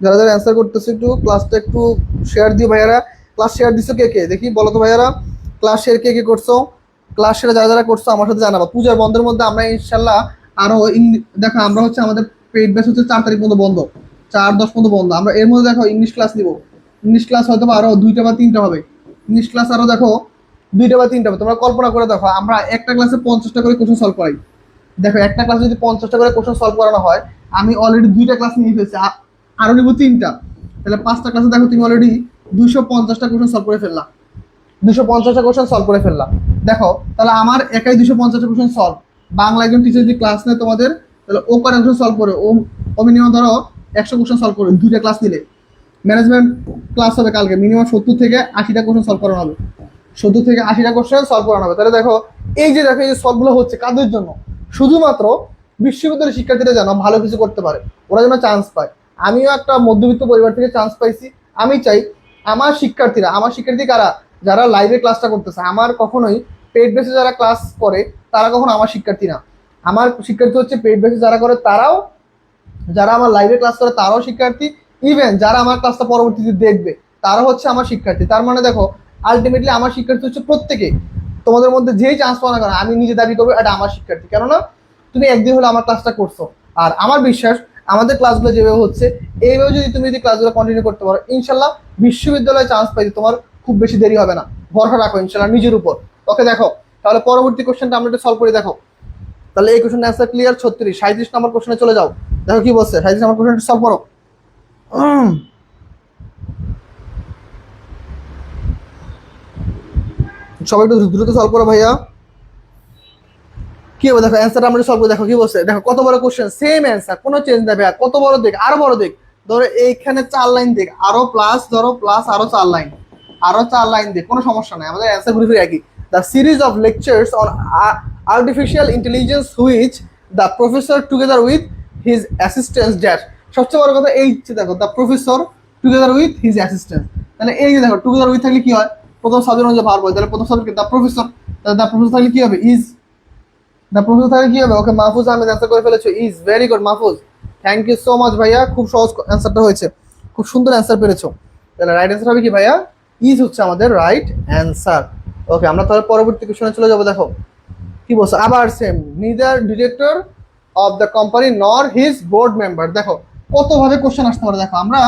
যারা যারা অ্যান্সার করতেছে একটু ক্লাসটা একটু শেয়ার দিও ভাইয়ারা। ক্লাস শেয়ার দিছো কে কে দেখি বলো তো ভাইয়ারা, ক্লাস শেয়ার কে কে করছো? ক্লাস শেয়ার যারা যারা করছো আমার সাথে জানাবা। পূজার বন্ধের মধ্যে আমরা ইনশাল্লাহ আরো দেখো আমরা হচ্ছে আমাদের পেইড ব্যাচ হচ্ছে 4 তারিখ পর্যন্ত বন্ধ, 4-10 পর্যন্ত বন্ধ। আমরা এর মধ্যে দেখো ইংলিশ ক্লাস নিব। ইংলিশ ক্লাস হয়তো আরো 2টা বা 3টা হবে। ইংলিশ ক্লাস আরো দেখো 2টা বা 3টা হবে। তোমরা কল্পনা করে দেখো আমরা একটা ক্লাসে 50টা করে কোশ্চেন সলভ করাই। দেখো একটা ক্লাসে যদি 50টা করে কোশ্চেন সলভ করানো হয়, আমি অলরেডি 2টা ক্লাস নিয়ে ফেলছি, আরো নিব 3টা, তাহলে 5টা ক্লাসে দেখো তুমি অলরেডি 250টা কোশ্চেন সলভ করে ফেললা। 250টা কোশ্চেন সলভ করে ফেললা। দেখো তাহলে আমার একাই 250টা কোশ্চেন সলভ। বাংলা একজন টিচার যদি ক্লাস নেয় তোমাদের, তাহলে ও কয়েক কোশ্চেন সলভ করে, ও মিনিমাম ধরো 100 কোশ্চেন সলভ করে 2টা ক্লাস নিলে। ম্যানেজমেন্ট ক্লাস হবে কালকে, মিনিমাম 70 থেকে 80টা কোশ্চেন সলভ করানো হবে। 70 থেকে 80টা কোশ্চেন সলভ করানো হবে। তাহলে দেখো এই যে সলভগুলো হচ্ছে কাদের জন্য? শুধুমাত্র বিশ্ববিদ্যালয়ের শিক্ষার্থীরা যেন ভালো কিছু করতে পারে, ওরা যেন চান্স পায়। আমিও একটা মধ্যবিত্ত পরিবার থেকে চান্স পাইছি। আমি চাই আমার শিক্ষার্থী কারা? যারা লাইভে ক্লাসটা করতেছে। আমার কখনোই পেড বেসে যারা ক্লাস করে তারা কখনো আমার শিক্ষার্থী না। আমার শিক্ষার্থী হচ্ছে পেইড বেসে যারা করে তারাও, যারা আমার লাইভে ক্লাস করে তারাও শিক্ষার্থী, ইভেন যারা আমার ক্লাসটা পরবর্তীতে দেখবে তারা হচ্ছে আমার শিক্ষার্থী। তার মানে দেখো আলটিমেটলি আমার শিক্ষার্থী হচ্ছে প্রত্যেকে। তোমাদের মধ্যে যেই চান্স পাও না কেন আমি নিজে দাবি করবো এটা আমার শিক্ষার্থী, কেননা তুমি একদিন হলে আমার ক্লাসটা করছো। আর আমার বিশ্বাস আমাদের ক্লাসগুলো যেভাবে হচ্ছে এইভাবে যদি তুমি ক্লাসগুলো কন্টিনিউ করতে পারো, ইনশাল্লাহ বিশ্ববিদ্যালয়ে চান্স পাইতে তোমার খুব বেশি দেরি হবে না। ভরসা রাখো ইনশাল্লাহ নিজের উপর। ওকে দেখো তাহলে পরবর্তী কোশ্চেনটা আমরা একটু সলভ করে দেখো। তাহলে এই কোশ্চেন অ্যান্সার ক্লিয়ার। 37 নম্বর কোশ্চেনে চলে যাও। দেখো কি বলছে, 37 নম্বর কোশ্চেনটা সলভ করো। সবাই একটু দ্রুত সলভ করো ভাইয়া। কি হবে দেখো অ্যান্সারটা আমরা সলভ করে দেখো কি বলছে। দেখো কত বড় কোশ্চেন, সেম অ্যান্সার, কোনো চেঞ্জ নেই ভাইয়া। কত বড় দিক, আরো বড় দিক। ধরো এইখানে 4 লাইন দিক, আরো প্লাস ধরো প্লাস আরো 4 লাইন, আরো 4 লাইন দিক, কোনো সমস্যা নাই, আমাদের অ্যান্সার ঘুরে ফিরে একই। The series of lectures on artificial intelligence which the professor together with his assistant dash. সবচেয়ে বড় কথা এই যে দেখো the professor together with his assistant. তাহলে এই যে দেখো টুগেদার উইথ থাকলে কি হয়, প্রথম সাবজেক্ট অনুযায়ী ভার্ব হয়। তাহলে প্রথম সাবজেক্ট দ্য প্রফেসর, তাহলে দ্য প্রফেসর থাকলে কি হবে ইজ, দ্য প্রফেসর থাকলে কি হবে। ওকে মাহফুজ আহমেদ অ্যান্সার করে ফেলেছো, is. Very good Mahfuz, thank you so much ভাইয়া, খুব সহজ অ্যান্সারটা হয়েছে, খুব সুন্দর অ্যান্সার পেরেছো। তাহলে রাইট অ্যান্সার হবে কি ভাইয়া, ইজ হচ্ছে আমাদের রাইট অ্যান্সার। ওকে আমরা তাহলে পরবর্তী কোশ্চেনে চলে যাবো। দেখো কি বলছো আবার same, neither director of the company নর হিজ বোর্ড মেম্বার। দেখো কতভাবে কোশ্চেন আসতে পারে। দেখো আমরা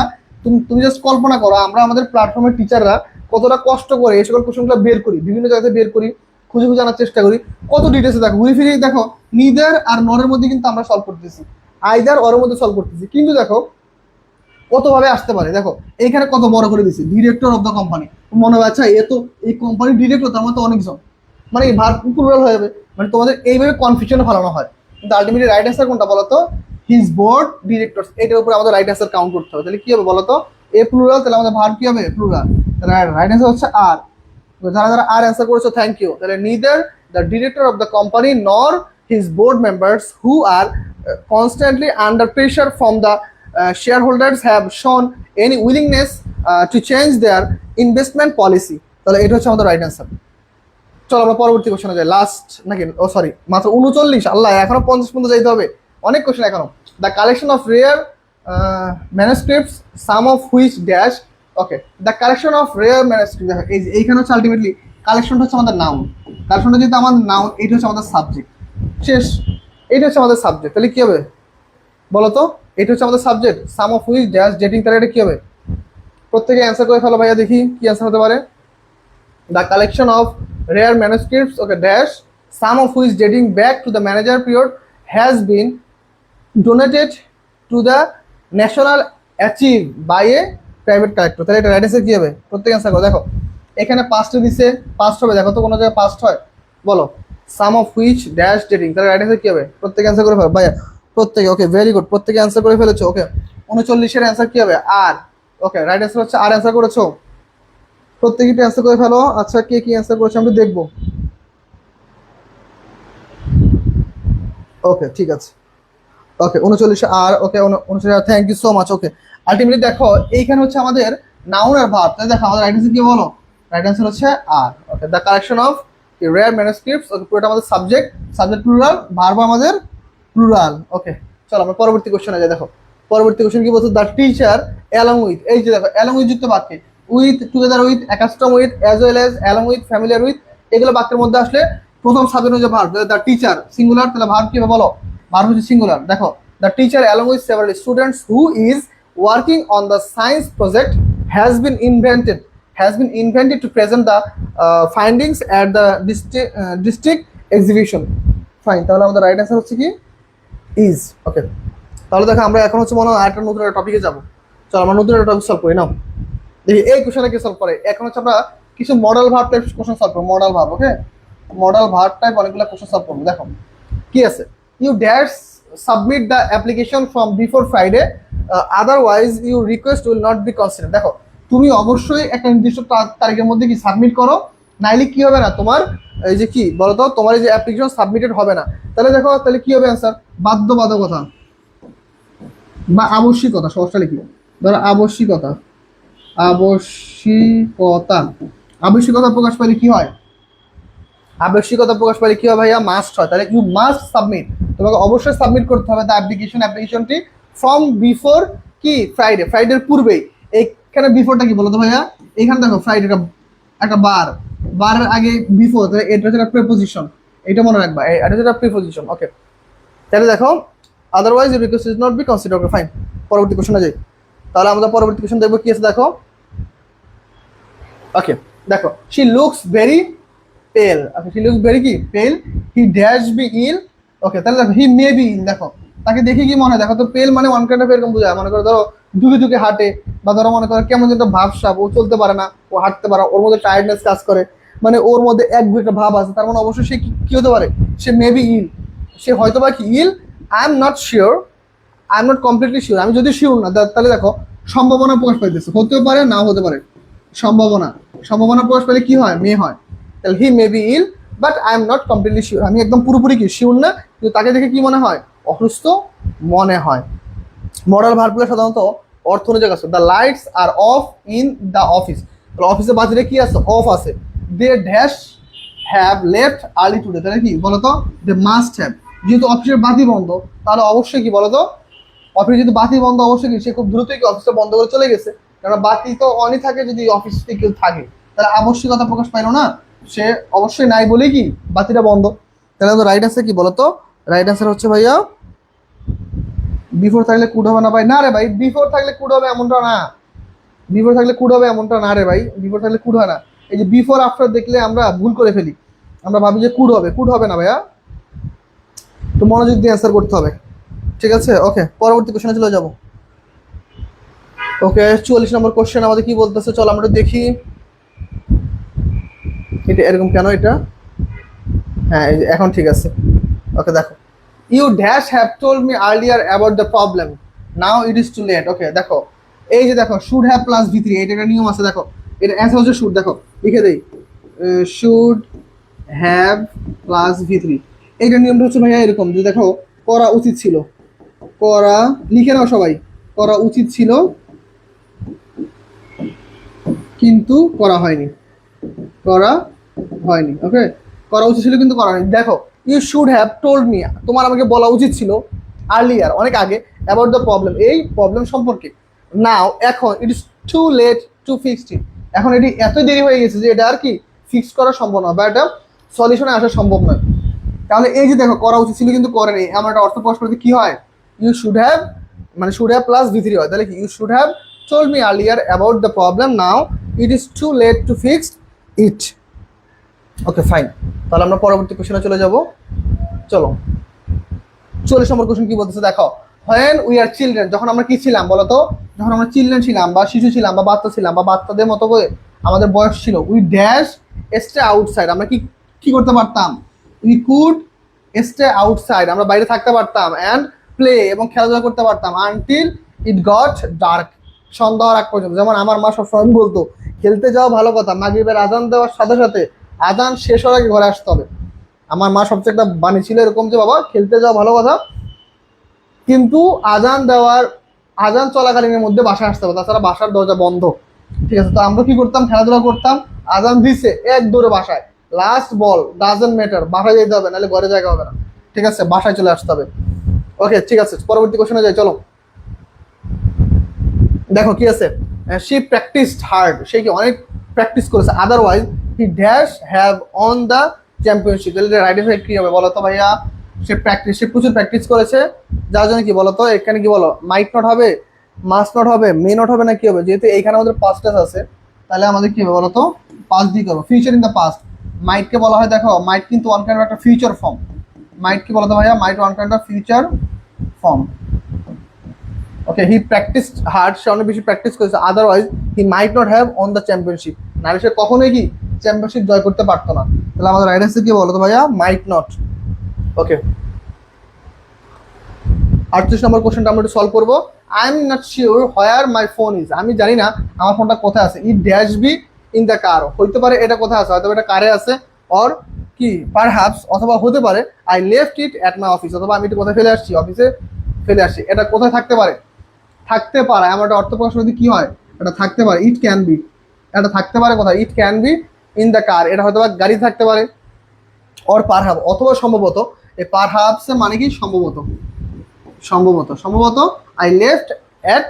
তুমি জাস্ট কল্পনা করো আমরা আমাদের প্ল্যাটফর্মের টিচাররা কতটা কষ্ট করে এই সকল কোশ্চেনগুলো বের করি, বিভিন্ন জায়গাতে বের করি, খুঁজে খুঁজে আনার চেষ্টা করি, কত ডিটেলসে। দেখো ঘুরে ফিরে দেখো নিদার আর নরের মধ্যে কিন্তু আমরা সলভ করতেছি, আইদার ওর মধ্যে সলভ করতেছি, কিন্তু দেখো কতভাবে আসতে পারে। দেখো এইখানে কত বড় করে দিচ্ছে, ডিরেক্টর অফ দ্য কোম্পানি। মনে হয় আচ্ছা এ তো এই কোম্পানির ডিরেক্টর, তার মধ্যে অনেকজন, মানে এই ভার্ব প্লুরাল হয়ে যাবে। মানে তোমাদের এইভাবে কনফিউশনে ফেলানো হয়, কিন্তু আলটিমেটলি রাইট অ্যান্সার কোনটা বলো তো, হিজ বোর্ড ডিরেক্টরস। এটার উপরে আমাদের রাইট অ্যান্সার কাউন্ট করতে হবে। তাহলে কি হবে বলো তো, এ প্লুরাল, তাহলে আমাদের ভার্ব কি হবে প্লুরাল। তাহলে রাইট অ্যান্সার হচ্ছে আর। যারা যারা আর অ্যান্সার করেছো থ্যাংক ইউ। তাহলে neither the director of the company নর his board members who R constantly under pressure from the shareholders have shown any willingness to change their investment policy. তাহলে এটা হচ্ছে আমাদের রাইট অ্যান্সার। চলো আমরা পরবর্তী কোশ্চেনে যাই। লাস্ট নাকি, ও সরি মাত্র 39, আল্লাহ এখনো 50 পর্যন্ত যাইতে হবে, অনেক কোশ্চেন এখনো। The collection of rare ম্যানুস্ক্রিপ্টস some of which dash. Okay the collection of rare manuscript. দেখো এইখানে হচ্ছে আলটিমেটলি কালেকশনটা হচ্ছে আমাদের নাউন, কালেকশনটা যেহেতু আমাদের নাউন, এইটা হচ্ছে আমাদের সাবজেক্ট, শেষ। এইটা হচ্ছে আমাদের সাবজেক্ট, তাহলে কি হবে বলো তো, এটা হচ্ছে আমাদের subject, some of which dash dating, তাহলে এটা কি হবে। প্রত্যেকে অ্যান্সার করে ফেলো ভাইয়া, দেখি কি অ্যান্সার হতে পারে। The collection of rare manuscripts, okay dash some of which dating back to the manager period has been donated to the national archive by a private collector. তাহলে এটা রাইট অ্যান্সার কি হবে, প্রত্যেকে অ্যান্সার করো। দেখো এখানে পাস্টে দিছে, পাস্ট হবে, দেখো তো কোনো জায়গায় পাস্ট হয় বলো, সাম অফ হুইচ ড্যাশ ডেটিং, তাহলে রাইট অ্যান্সার কি হবে, প্রত্যেকে অ্যান্সার করে ফেলো ভাইয়া, প্রত্যেকে। ওকে ভেরি গুড, প্রত্যেকে অ্যান্সার করে ফেলেছো। ওকে 39-এর অ্যান্সার কি হবে আর। ওকে রাইট অ্যান্সার হচ্ছে আর, অ্যান্সার করেছো প্রত্যেকে, অ্যান্সার করে ফেলো। আচ্ছা কে কি অ্যান্সার করেছো আমরা দেখবো। ওকে ঠিক আছে, okay 39 are. Okay 39 are, thank you so much. Okay ultimately দেখো এইখানে হচ্ছে আমাদের নাউন আর ভার্ব, তাই দেখো আমাদের রাইট অ্যান্সার কি বলো, রাইট অ্যান্সার হচ্ছে are. Okay the collection of rare manuscripts, okay পুরোটা আমাদের সাবজেক্ট, সাবজেক্ট প্লুরাল, ভার্ব আমাদের প্লুরাল। ওকে চলো আমরা পরবর্তী কোশ্চেনে যাই। দেখো পরবর্তী কোশ্চেন কি বলছে, দ্য টিচার অ্যালং উইথ, এই যে দেখো অ্যালং উইথ যুক্ত বাক্যে, with, together with, accustom with, as well as, along with, familiar with, এগুলো বাক্যের মধ্যে আসলে প্রথম সাবজেক্ট হচ্ছে ভার্ব। দ্য টিচার সিঙ্গুলার, তাহলে ভার্ব কি হবে বলো, ভার্ব হচ্ছে সিঙ্গুলার। দেখো the teacher along with several students who is working on the science project has been invented to present the findings at the district exhibition. Fine, তাহলে আমাদের রাইট অ্যান্সার হচ্ছে কি ইজ। ওকে তাহলে দেখো আমরা এখন হচ্ছে মনে হয় একটা নতুন একটা টপিকে যাবো। চলো আমরা নতুন একটা টপিক সলভ করি নাও, দেখি এই কোশ্চেনটা কি সলভ করে। এখন হচ্ছে আমরা কিছু model verb type question solve করবো, model verb. Okay model verb type অনেকগুলো কোশ্চেন সলভ করবো। দেখো কি আছে, you dash submit the application from before Friday, otherwise you request will not be consider. দেখো তুমি অবশ্যই একটা নির্দিষ্ট তারিখের মধ্যে কি সাবমিট করো, নাইলে কি হবে না তোমার এই যে কি বলতো, তোমার এই যে অ্যাপ্লিকেশন সাবমিটেড হবে না। তাহলে দেখো তাহলে কি হবে অ্যান্সার, বাধ্যবাধকতা বা আবশ্যিকতা, সহজটা লিখি ধরো আবশ্যিকতা, আবশ্যিকতা, আবশ্যিকতা প্রকাশ পাইলে কি হয়, আবশ্যিকতা প্রকাশ পাইলে কি হয় ভাইয়া, মাস্ট হয়। তাহলে ইউ মাস্ট সাবমিট, তোমাকে অবশ্যই সাবমিট করতে হবে দ্য অ্যাপ্লিকেশনটি ফ্রম বিফোর কি ফ্রাইডে, ফ্রাইডের পূর্বেই। এইখানে বিফোরটা কি বলো তো ভাইয়া, এইখানে দেখো ফ্রাইডেটা একটা বার, বারের আগে বিফোর, তাহলে এটা হচ্ছে একটা প্রিপোজিশন, এটা মনে রাখবা, এটা হচ্ছে একটা প্রিপোজিশন। ওকে, তাহলে দেখো otherwise your request is not be consider, fine. পরবর্তী কোশ্চেনে যাই। তাহলে আমরা পরবর্তী কোশ্চেন দেখবো কি আছে দেখো। ওকে, দেখো শি লুকস ভেরি পেল। ওকে, শি লুকস ভেরি কি পেল, হি ড্যাশ বি ইল। ওকে, তাহলে দেখো হি মে বি ইল, দেখো তাকে দেখে কি মনে হয়, দেখো তো পেল মানে ওয়ান কাইন্ড অফ এরকম বোঝায়, মনে করো ধরো ধুকে ধুকে হাঁটে, বা ধরো মনে করো কেমন যেন একটা ভাবসাব, ও চলতে পারে না, ও হাঁটতে পারে, ওর মধ্যে টায়ার্ডনেস কাজ করে, মানে ওর মধ্যে এক দু একটা ভাব আছে, তার মানে অবশ্যই সে কি হতে পারে, সে মে বি ইল, সে হয়তো বা কি ill. I am not sure, I am not completely sure, আমি যদি শিওর না, তাহলে দেখো সম্ভাবনা প্রকাশ পাইতেছে, হতেও পারে নাও হতে পারে, সম্ভাবনা, সম্ভাবনা প্রকাশ পেলে কি হয়, মে হয়। তাহলে he may be ill but I am not completely sure, আমি একদম পুরোপুরি কি শিওর না, কিন্তু তাকে দেখে কি মনে হয়, অসুস্থ মনে হয়। মরাল ভার্বগুলো সাধারণত অর্থ অনুযায়ী আছে। The lights are off in the office, অফিসে বাজারে কি আছে, অফ আছে। They dash have left early today, তাহলে কি বলতো, দে মাস্ট হ্যাভ, যেহেতু অফিসের বাতি বন্ধ, তাহলে অবশ্যই কি বলতো, অফিসে যদি বাতি বন্ধ, অবশ্যই কি সে খুব দ্রুতই কি অফিসটা বন্ধ করে চলে গেছে, কারণ বাতি তো অনই থাকে যদি অফিসে কেউ থাকে, তাহলে আবশ্যিকতা প্রকাশ পাইলো না, সে অবশ্যই নাই বলেই কি বাতিটা বন্ধ। তাহলে তো রাইট আনসার কি বলতো, রাইট আনসার হচ্ছে ভাইয়া বিফোর থাকলে কুড হবে না ভাই, না রে ভাই, বিফোর থাকলে কুড হবে এমনটা না, বিফোর থাকলে কুড হবে এমনটা না রে ভাই, বিফোর থাকলে কুড হয় না। এই যে বিফোর আফটার দেখলে আমরা ভুল করে ফেলি, আমরা ভাবি যে কুড হবে, কুড হবে না ভাইয়া, তো মনোযোগ দিয়ে অ্যান্সার করতে হবে, ঠিক আছে। ওকে, পরবর্তী কোশ্চেনে চলে যাবো। ওকে, 44 নম্বর কোশ্চেন আমাদের কি বলতেছে, চল আমরা দেখি। এটা এরকম কেন, এটা হ্যাঁ এখন ঠিক আছে। ওকে, দেখো you dash have told me earlier about the problem, now it is too late. Okay, দেখো এই যে দেখো should have plus V three, এটা একটা নিয়ম আছে, দেখো এটা অ্যান্সার হচ্ছে শুড, দেখো লিখে দেই should have plus V three. এইটার নিয়মটা হচ্ছে ভাইয়া এরকম যে দেখো করা উচিত ছিল, করা লিখে নাও সবাই, করা উচিত ছিল কিন্তু করা হয়নি, করা হয়নি। ওকে, করা উচিত ছিল কিন্তু করা হয়নি। দেখো you should have told me, তোমার আমাকে বলা উচিত ছিল আর্লিয়ার, অনেক আগে, অ্যাবাউট দ্য প্রবলেম, এই প্রবলেম সম্পর্কে। নাও এখন it is too late to fix it, এখন এটি এত দেরি হয়ে গেছে যে এটা আর কি ফিক্স করা সম্ভব নয়, বা এটা সলিউশনে আসা সম্ভব নয়। তাহলে এই যে দেখো করা উচিত ছিল কিন্তু করেনি, আমার একটা অর্থ প্রকাশ করতে কি হয়, ইউ শুড হ্যাভ, মানে should have plus V three হয়, তাহলে কি you should have told me earlier about the problem, now it is too late to fix it. Okay fine, তাহলে আমরা পরবর্তী কোশ্চেনে চলে যাব। চলো 44 নম্বর কোশ্চেন কি বলতেছে দেখো, when we are children, যখন আমরা কি ছিলাম বলতো, যখন আমরা চিলড্রেন ছিলাম বা শিশু ছিলাম বা বাচ্চা ছিলাম বা বাচ্চাদের মতো করে আমাদের বয়স ছিল, উই ড্যাশ স্টে আউটসাইড, আমরা কি কি করতে পারতাম, উই কুড স্টে আউটসাইড, আমরা বাইরে থাকতে পারতাম, অ্যান্ড প্লে, এবং খেলাধুলা করতে পারতাম, আনটিল ইট গট ডার্ক, সন্ধ্যা হওয়ার আগ পর্যন্ত। যেমন আমার মা সবসময় বলতো খেলতে যাওয়া ভালো কথা, মাগরিবের আজান দেওয়ার সাথে সাথে আজান শেষ হওয়ার আগে ঘরে আসতে হবে। আমার মা সবচেয়ে একটা বাণী ছিল এরকম যে বাবা খেলতে যাওয়া ভালো কথা, কিন্তু আজান চলাকালীনের মধ্যে বাসায় আসতে হবে, তাছাড়া বাসার দরজা বন্ধ, ঠিক আছে। তো আমরা কি করতাম, খেলাধুলা করতাম, আজান দিছে এক দৌড়ে বাসায়, লাস্ট বল ডাজন্ট ম্যাটার, বাসায় যেতে হবে, নাহলে ঘরে জায়গা হবে না, ঠিক আছে, বাসায় চলে আসতে হবে। ওকে ঠিক আছে, পরবর্তী কোশ্চেনে যাই চলো। দেখো কি আছে, শি প্র্যাকটিসড হার্ড, সে কি অনেক প্র্যাকটিস করেছে, otherwise he dash have on the championship, তাহলে রাইট সাইড কি হবে বলো তো ভাইয়া, সে প্রচুর প্র্যাকটিস করেছে, যার জন্য কি বলতো এখানে কি বলো, মাইট নট হবে, মাস্ট নট হবে, মে নট হবে, না কি হবে, যেহেতু এখানে আমাদের পাস্ট টেন্স আছে, তাহলে আমাদের কি হবে বলতো, পাস্ট দিয়ে করবো, ফিউচার ইন দ্য পাস্ট। মাইটকে বলা হয়, দেখো মাইট কিন্তু ওয়ান কাইন্ড অফ একটা ফিউচার ফর্ম, মাইট কি বলতো ভাইয়া, might one kind of future form. Okay, he practised hard, সে অনেক বেশি প্র্যাকটিস করেছে, otherwise he might not have on the championship, নাহলে সে কখনোই কি চ্যাম্পিয়নশিপ জয় করতে পারতো না। তাহলে আমাদের রাইট অ্যান্সার কি বলতো ভাইয়া, মাইট নট। ওকে, 38 নম্বর কোশ্চেনটা আমরা একটু সলভ করবো। I am not sure where my phone is, আমি জানি না আমার ফোনটা কোথায় আছে, it dash be in the car, হইতে পারে এটা কোথায় আছে, হয়তো এটা কারে আছে, অর কি পারহ্যাপস, অথবা হতে পারে I left it at my office, অথবা আমি এটা কোথায় ফেলে আসছি, অফিসে ফেলে আসছি। এটা কোথায় থাকতে পারে, থাকতে পারে, আমার একটা অর্থ প্রকাশ যদি কি হয়, এটা থাকতে পারে, ইট ক্যান বি, এটা থাকতে পারে কোথায়, it can be in the car, এটা হয়তো বা গাড়ি থাকতে পারে, অর পারহাপ, অথবা সম্ভবত। এই পারহাপস মানে কি সম্ভবত, সম্ভবত সম্ভবত I left at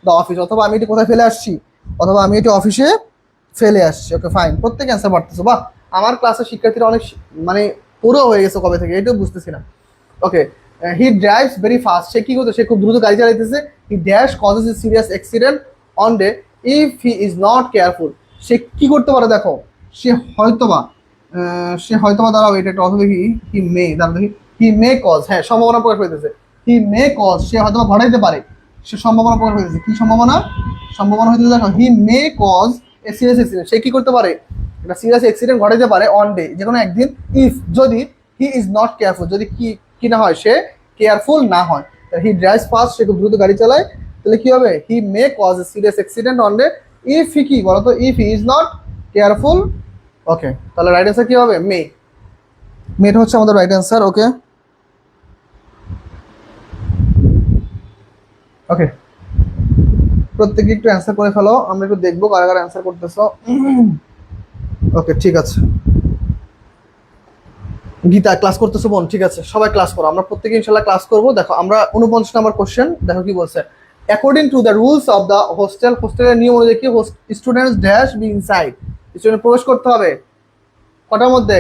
the office, অথবা আমি এটি কোথায় ফেলে আসছি, অথবা আমি এটি অফিসে ফেলে আসছি। ওকে ফাইন, প্রত্যেকে অ্যান্সার পারতেছো, বাহ। আমার ক্লাসের শিক্ষার্থীরা অনেক মানে পুরো হয়ে গেছে কবে থেকে, এটাও বুঝতেছি না। Okay, he drives very fast, সে কি করতো, সে খুব দ্রুত গাড়ি চালাইতেছে। He dash causes a serious accident one day if he is not careful, সে কি করতে পারে দেখো, সে হয়তোবা দাঁড়াও এটা একটা অর্থ দেখি, হি মে, দাঁড়াও দেখি, হি মে কজ, হ্যাঁ সম্ভাবনা প্রকাশ পেতেছে, হি মে কজ, সে হয়তোবা ঘটাইতে পারে, সে সম্ভাবনা প্রকাশ পেতেছে, কি সম্ভাবনা, সম্ভাবনা হইতেছে দেখো, he may cause a serious accident, সে কি করতে পারে, একটা সিরিয়াস অ্যাক্সিডেন্ট ঘটাইতে পারে অন ডে, যে কোনো একদিন, ইফ যদি হি ইজ নট কেয়ারফুল, যদি কি না হয়, সে কেয়ারফুল না হয়। হি ড্রাইভস ফাস্ট, সে খুব দ্রুত গাড়ি চালায়, তাহলে কি হবে, he may cause a serious accident one day if he, কি বলতো, if he is not careful. Okay, তাহলে রাইট অ্যান্সার কি হবে, মে, মেটা হচ্ছে আমাদের রাইট অ্যান্সার। ওকে ওকে, প্রত্যেকে একটু অ্যান্সার করে ফেলো, আমরা একটু দেখবো কারা কারা অ্যান্সার করতেছো। ওকে ঠিক আছে, গীতা ক্লাস করতেছো বোন, ঠিক আছে সবাই ক্লাস করো, আমরা প্রত্যেকে ইনশাল্লাহ ক্লাস করবো। দেখো আমরা 49 নম্বর কোশ্চেন, দেখো কি বলছে, according to the rules of the hostel, হোস্টেলের নিয়ম অনুযায়ী কি students dash be inside, student প্রবেশ করতে হবে কটার মধ্যে,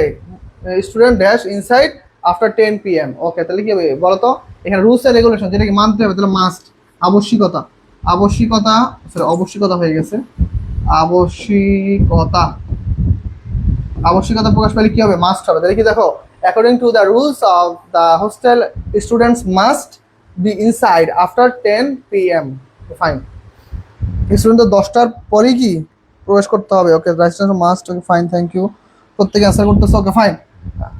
student dash inside after 10 PM। Okay, তাহলে কি হবে বলতো, এখানে রুলস এন্ড রেগুলেশন, যেটা কি মানতে হবে, তাহলে মাস্ট, আবশ্যিকতা, আবশ্যিকতা, সরি আবশ্যিকতা হয়ে গেছে, আবশ্যিকতা, আবশ্যিকতা প্রকাশ পেলে কি হবে, মাস্ট হবে। তাহলে কি দেখো, according to the rules of the hostel students must be inside after 10 PM। Fine, student 10টার পরেই কি প্রবেশ করতে হবে। Okay, right must. Okay fine, thank you, প্রত্যেকে অ্যান্সার করতেছে। Okay fine,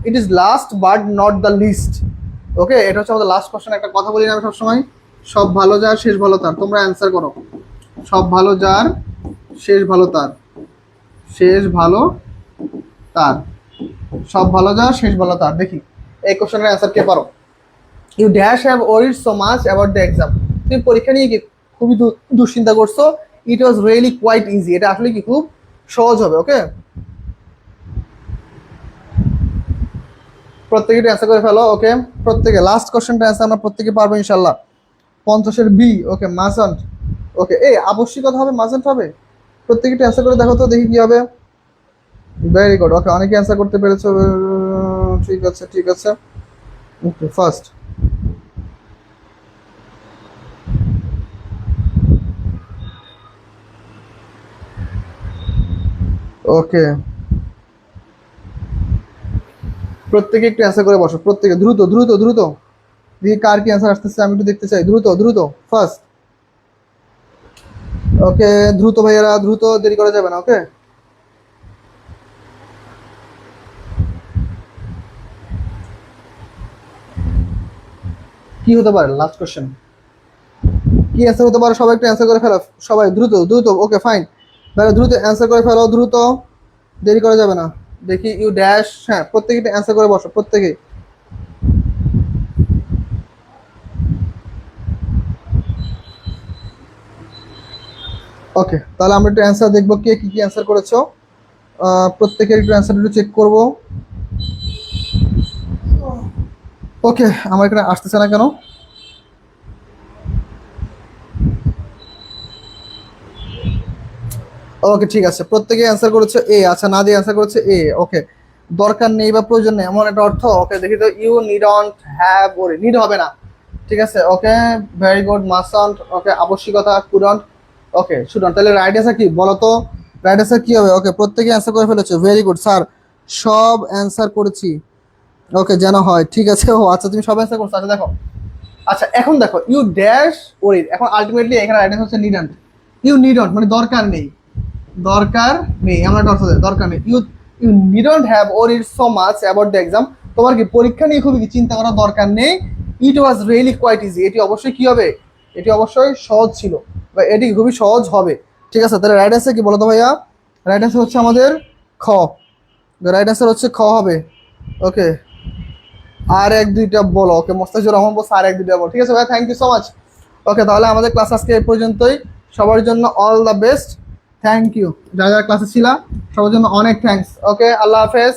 it is last but not the least. Okay, এটা হচ্ছে আমাদের লাস্ট কোশ্চেন। একটা কথা বলি না আমি সবসময়, সব ভালো যার শেষ ভালো তার, তোমরা অ্যান্সার করো, সব ভালো যার শেষ ভালো তার, শেষ ভালো তার, সব ভালো যার শেষ ভালো তার। দেখি এই কোশ্চেনের অ্যান্সার কে পারো। You dash have worried so much about the exam, তুমি পরীক্ষা নিয়ে কি খুবই দুশ্চিন্তা করছো। It was really quite easy, এটা আসলে কি খুব সহজ হবে। ওকে, প্রত্যেকে অ্যান্সার করে ফেলো। ওকে, প্রত্যেকে লাস্ট কোশ্চেনটা অ্যান্সার আমরা প্রত্যেকে পারবো ইনশাল্লাহ। 50-এর বি। ওকে, মাসান্ট। ওকে, এই আবশ্যিকতা হবে, মাসান্ট হবে, প্রত্যেকে অ্যান্সার করে দেখো তো, দেখি কি হবে। Very good. ওকে, অনেকে অ্যান্সার করতে পেরেছো, ঠিক আছে ঠিক আছে। ওকে, ফার্স্ট ওকে, প্রত্যেকে একটু অ্যান্সার করে বসো, প্রত্যেকে দ্রুত দ্রুত দ্রুত, দেখি কার কি অ্যান্সার আসতেছে, আমি একটু দেখতে চাই, দ্রুত দ্রুত ফার্স্ট। ওকে, দ্রুত ভাইয়ারা দ্রুত, দেরি করা যাবে না। ওকে, কি হতে পারে লাস্ট কোশ্চেন, কি অ্যান্সার হতে পারে, সবাই একটু অ্যান্সার করে ফেলো, সবাই দ্রুত দ্রুত। ওকে ফাইন, তাহলে দ্রুত অ্যান্সার করে ফেলো, দ্রুত, দেরি করা যাবে না। দেখি ইউ ড্যাশ, হ্যাঁ প্রত্যেকে অ্যান্সার করে বসো, প্রত্যেকে। ওকে, তাহলে আমরা একটু অ্যান্সার দেখবো, কে কি কি অ্যান্সার করেছো। প্রত্যেকের একটু অ্যান্সার একটু চেক করবো। ওকে, আমার এখানে আসতেছে না কেন, ওকে ঠিক আছে, প্রত্যেকে অ্যান্সার করেছে এ। আচ্ছা, না দিয়ে অ্যান্সার করেছে এ। ওকে, দরকার নেই বা প্রয়োজন নেই এমন একটা অর্থ। ওকে, দেখি তো, ইউ নিডন্ট হ্যাভ, ওরে নিড হবে না, ঠিক আছে। ওকে, ভেরি গুড, মাস্টন্ট। ওকে, আবশ্যিকতা, কুডন্ট। ওকে, শুডন্ট, তাহলে রাইট অ্যান্সার কি বলো তো, রাইট অ্যান্সার কি হবে। ওকে, প্রত্যেকে অ্যান্সার করে ফেলেছো, ভেরি গুড স্যার, সব অ্যান্সার করেছি। ওকে, যেন হয়, ঠিক আছে। ও আচ্ছা, তুমি সব অ্যান্সার করছো। আচ্ছা দেখো, আচ্ছা এখন দেখো, ইউ ড্যাশ ওরিড, এখন আলটিমেটলি এখানে রাইট অ্যান্সার হচ্ছে নিডন্ট। ইউ নিডন্ট মানে দরকার নেই, দরকার নেই, আমরা একটা অর্থ দেয় দরকার নেই। You you needn't have worried so much about the exam, তোমার কি পরীক্ষা নিয়ে খুবই চিন্তা করার দরকার নেই। It was really quite easy, এটি অবশ্যই কি হবে, এটি অবশ্যই সহজ ছিল, বা এটি খুবই সহজ হবে। ঠিক আছে, তাহলে রাইট অ্যান্সার কি বলো তো ভাইয়া, রাইট অ্যান্সার হচ্ছে আমাদের খ, রাইট অ্যান্সার হচ্ছে খ হবে। ওকে, আর এক দুইটা বলো। ওকে, মোস্তাফিজুর রহমান বলছে আর এক দুইটা বলো, ঠিক আছে ভাই, thank you so much. Okay, তাহলে আমাদের ক্লাস আজকে এই পর্যন্তই, সবার জন্য all the best, thank you, যারা যারা ক্লাসে ছিলা সবার জন্য অনেক থ্যাংকস। ওকে, আল্লাহ হাফেজ।